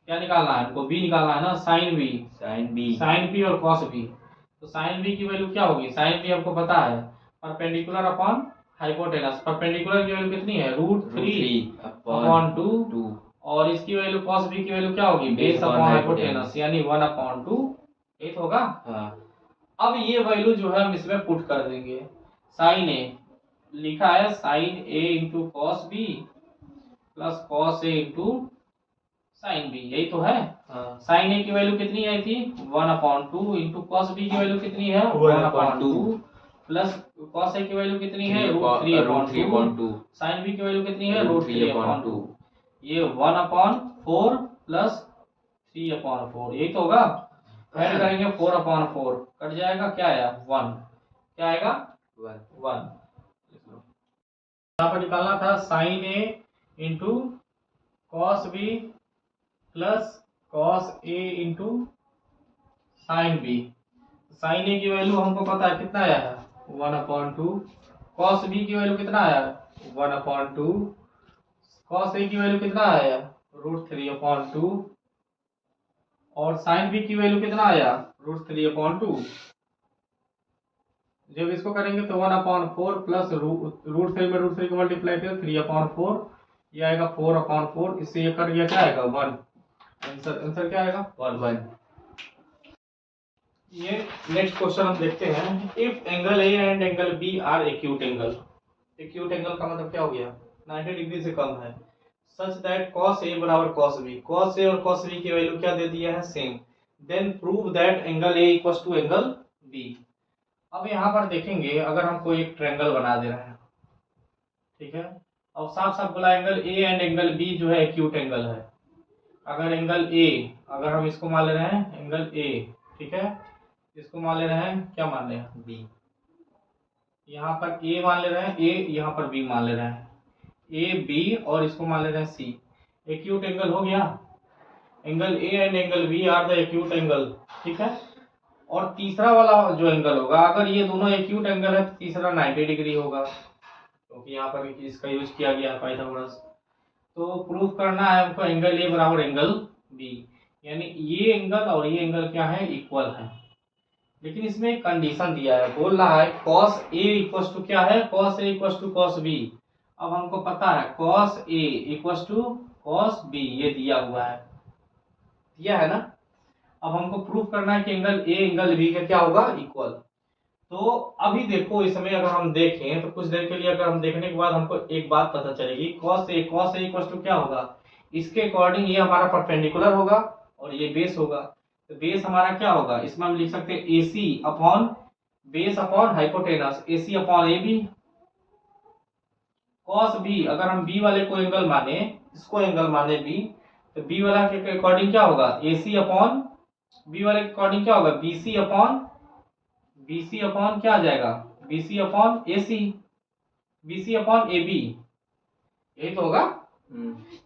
क्या निकालना है हमको, B निकालना है ना, sin B और cos B। तो sin B की वैल्यू क्या होगी, sin B हमको पता है परपेंडिकुलर अपॉन हाइपोटेनस, परपेंडिकुलर की वैल्यू कितनी है, √3/2, और इसकी वैल्यू cos B की वैल्यू क्या होगी, बेस अपॉन हाइपोटेनस, यानी 1/2, ये तो होगा। अब ये वैल्यू जो है हम इसमें पुट कर देंगे, sin A लिखा है sin A into cos B plus cos A into sin B, यही तो है। sin A की वैल्यू कितनी आई थी, 1/2 इंटू cos B की वैल्यू कितनी है, 1/2 प्लस cos A की वैल्यू कितनी है, √3/2, sin B की वैल्यू कितनी है, √3/2, ये 1/4 प्लस 3/4, यही तो होगा। ऐड करेंगे 4/4, कट जाएगा, क्या आया 1, क्या आएगा 1। यहाँ पर निकालना था sin A into cos B plus cos A into sin B। sin A की वैल्यू हमको पता है कितना आया है, 1/2, cos B की वैल्यू कितना आया, 1/2, cos A की वैल्यू कितना आया, √3/2, और sin B की वैल्यू कितना आया, √3/2। जब इसको करेंगे तो 1/4 प्लस √3 में √3 को मल्टीप्लाई करें 3/4, ये आएगा 4/4, इससे ये कर गया, क्या आएगा 1, आंसर क्या आएगा 1। ये नेक्स्ट क्वेश्चन हम देखते हैं, if angle A and angle B are acute angle, acute angle का मतलब क्या हो गया, 90 डिग्री से कम है, सच दैट cos A बराबर cos B, cos A और cos B की वैल्यू क्या दे दिया है, same, then prove that angle A equals to angle B। अब यहाँ पर देखेंगे, अगर हमको एक ट्रायंगल बना दे रहा है, ठीक है, और साफ साफ बोला angle A and angle B जो है एक्यूट एंगल है। अगर एंगल A, अगर हम इसको मान ले रहे हैं एंगल A, ठीक है, इसको मान ले रहे हैं, क्या मान रहे हैं, B, यहाँ पर A मान ले रहे हैं, A यहाँ पर B मान ले रहे हैं, A B, और इसको मान ले रहे हैं C, एक्यूट एंगल हो गया, angle A and angle B are the acute angle, ठीक है। और तीसरा वाला जो एंगल होगा, अगर ये दोनों एक्यूट एंगल है तो तीसरा 90 डिग्री होगा, क्योंकि यहाँ पर इसका यूज किया गया है पाइथागोरस। तो प्रूफ करना है हमको एंगल A बराबर एंगल B, यानी ये एंगल और ये एंगल क्या है, इक्वल है। लेकिन इसमें एक कंडीशन दिया है, बोल रहा है cos A इक्वल्स टू क्या है, cos A equals to cos B। अब हमको पता है cos A equals to cos B, ये दिया हुआ है, दिया है ना। अब हमको प्रूफ करना है कि एंगल A एंगल B का क्या होगा, इक्वल। तो अभी देखो, इसमें अगर हम देखें तो कुछ देर के लिए अगर हम देखने के बाद हमको एक बात पता चलेगी, cos A इक्वल्स टू क्या होगा, इसके अकॉर्डिंग ये हमारा परपेंडिकुलर होगा और ये बेस होगा। तो बेस हमारा क्या होगा, इसमें हम लिख सकते हैं AC upon base upon hypotenuse, AC upon AB। cos B, अगर हम B वाले को एंगल माने, इसको एंगल माने B, तो B वाला के अकॉर्डिंग क्या होगा, AC अपॉन B वाले के अकॉर्डिंग क्या होगा, BC अपॉन क्या आ जाएगा, BC upon AC, BC upon AB, यही तो होगा।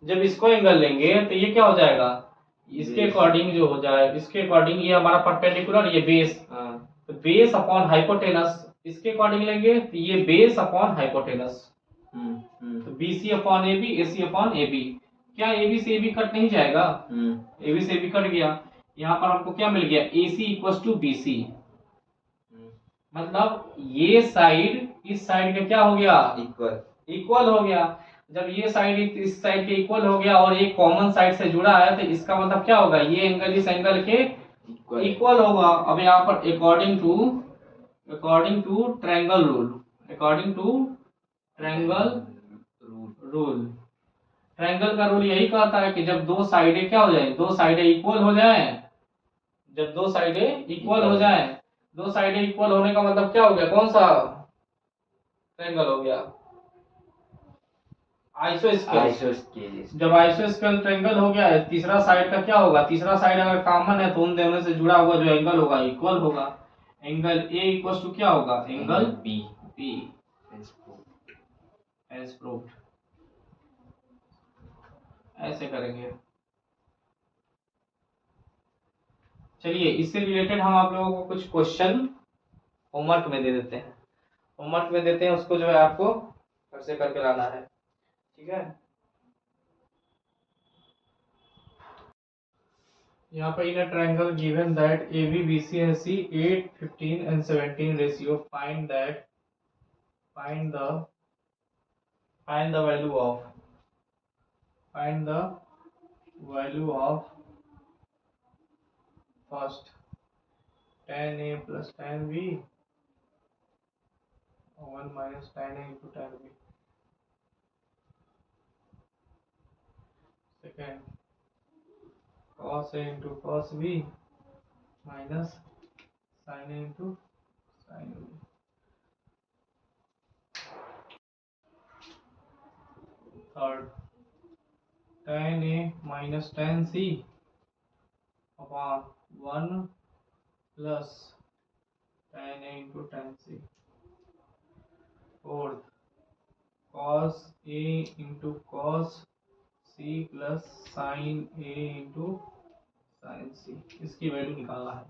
जब इसको एंगल लेंगे तो ये क्या हो जाएगा, इसके अकॉर्डिंग जो हो जाए, इसके अकॉर्डिंग ये हमारा परपेंडिकुलर, ये बेस, तो बेस अपॉन हाइपोटेनस, इसके अकॉर्डिंग लेंगे तो ये बेस अपॉन हाइपोटेनस, तो BC upon AB, AC upon AB। क्या AB से AB कट नहीं जाएगा, AB से AB कट गया, यहाँ पर हमको क्या मिल गया, AC इक्वल्स टू BC, मतलब ये साइड इस साइड का क्या हो गया, इक्वल हो गया। जब ये साइड इस साइड के इक्वल हो गया और ये कॉमन साइड से जुड़ा है, तो इसका मतलब क्या होगा, ये एंगल इस एंगल के इक्वल होगा। अब यहाँ पर according to triangle rule, according to triangle rule. Triangle का रूल यही कहता है कि जब दो साइडें क्या हो जाए, दो साइडें इक्वल हो जाए, जब दो साइडें इक्वल हो जाए, दो साइडें इक्वल होने का मतलब क्या हो गया, कौन सा ट्रायंगल हो गया, आइसोस्केल। जब आइसोस्केल ट्रायंगल हो गया है, तीसरा साइड का क्या होगा, तीसरा साइड अगर कॉमन है तो उन दोनों से जुड़ा हुआ जो एंगल होगा इक्वल होगा। एंगल ए इक्वल टू क्या होगा, angle B. B as proved. ऐसे करेंगे। चलिए इससे रिलेटेड हम आप लोगों को कुछ क्वेश्चन होमवर्क में दे देते हैं, होमवर्क में देते हैं, उसको जो है आपको घर से करके लाना है, ठीक है। यहाँ पर इन a triangle given that AB BC and C 8 15 and 17 ratio, find the value of first tan A plus tan B 1 minus tan A into tan B, second cos A into cos B minus sin A into sin B, third tan A minus tan C upon 1 plus tan A into tan C, fourth cos A into cos C plus sin A into sin C, इसकी वैल्यू निकालना है।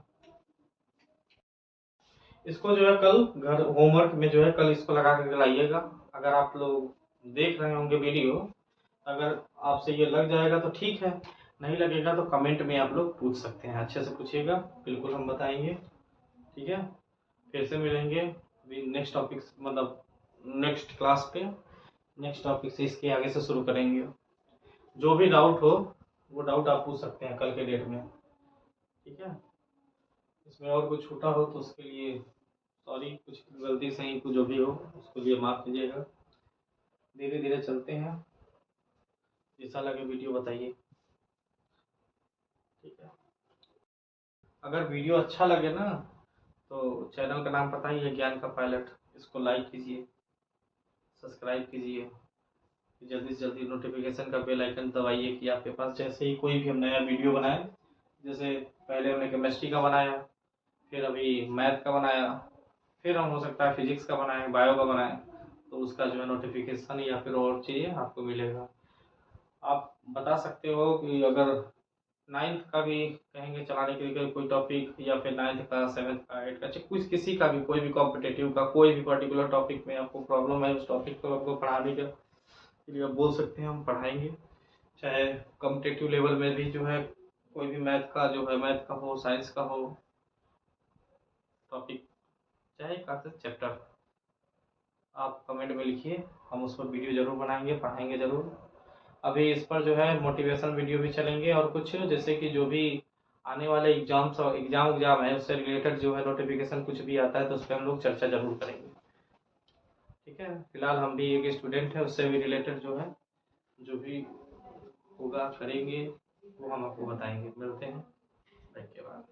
इसको जो है कल घर होमवर्क में जो है कल इसको लगा करके लाइएगा। अगर आप लोग देख रहे होंगे वीडियो, अगर आपसे ये लग जाएगा तो ठीक है, नहीं लगेगा तो कमेंट में आप लोग पूछ सकते हैं, अच्छे से पूछिएगा, बिल्कुल हम बताएंगे, ठीक है। फिर से मिलेंगे नेक्स्ट टॉपिक, मतलब नेक्स्ट क्लास पे, नेक्स्ट टॉपिक से इसके आगे से शुरू करेंगे। जो भी डाउट हो वो डाउट आप पूछ सकते हैं कल के डेट में, ठीक है। इसमें और कुछ छूटा हो तो उसके लिए सॉरी, कुछ गलती सही कुछ जो भी हो उसके लिए माफ़ कीजिएगा। धीरे धीरे चलते हैं, जैसा लगे वीडियो बताइए, ठीक है। अगर वीडियो अच्छा लगे ना तो चैनल का नाम पता ही है, ज्ञान का पायलट, इसको लाइक कीजिए, सब्सक्राइब कीजिए, जल्दी से जल्दी नोटिफिकेशन का बेल आइकन दबाइए कि आपके पास जैसे ही कोई भी हम नया वीडियो बनाए, जैसे पहले हमने केमिस्ट्री का बनाया, फिर अभी मैथ का बनाया, फिर हम हो सकता है फिजिक्स का बनाएं, बायो का बनाएं, तो उसका जो है नोटिफिकेशन या फिर और चीज़ें आपको मिलेगा। आप बता सकते हो कि अगर 9th का भी कहेंगे चलाने के लिए कोई टॉपिक, या फिर 9th का 7th का 8th का, कुछ किसी का भी, कोई भी कॉम्पिटेटिव का कोई भी पर्टिकुलर टॉपिक में आपको प्रॉब्लम है, उस टॉपिक को आपको पढ़ाने के लिए आप बोल सकते हैं, हम पढ़ाएंगे। चाहे कॉम्पिटेटिव लेवल में भी जो है कोई भी मैथ का जो है, मैथ का हो, साइंस का हो टॉपिक, चाहे का चैप्टर, आप कमेंट में लिखिए, हम उस पर वीडियो ज़रूर बनाएंगे, पढ़ाएंगे ज़रूर। अभी इस पर जो है मोटिवेशन वीडियो भी चलेंगे, और कुछ जैसे कि जो भी आने वाले एग्जाम है उससे रिलेटेड जो है नोटिफिकेशन कुछ भी आता है तो उस पर हम लोग चर्चा ज़रूर करेंगे, ठीक है। फिलहाल हम भी एक स्टूडेंट है, उससे भी रिलेटेड जो है जो भी होगा करेंगे वो हम आपको बताएंगे। मिलते हैं ब्रेक के बाद।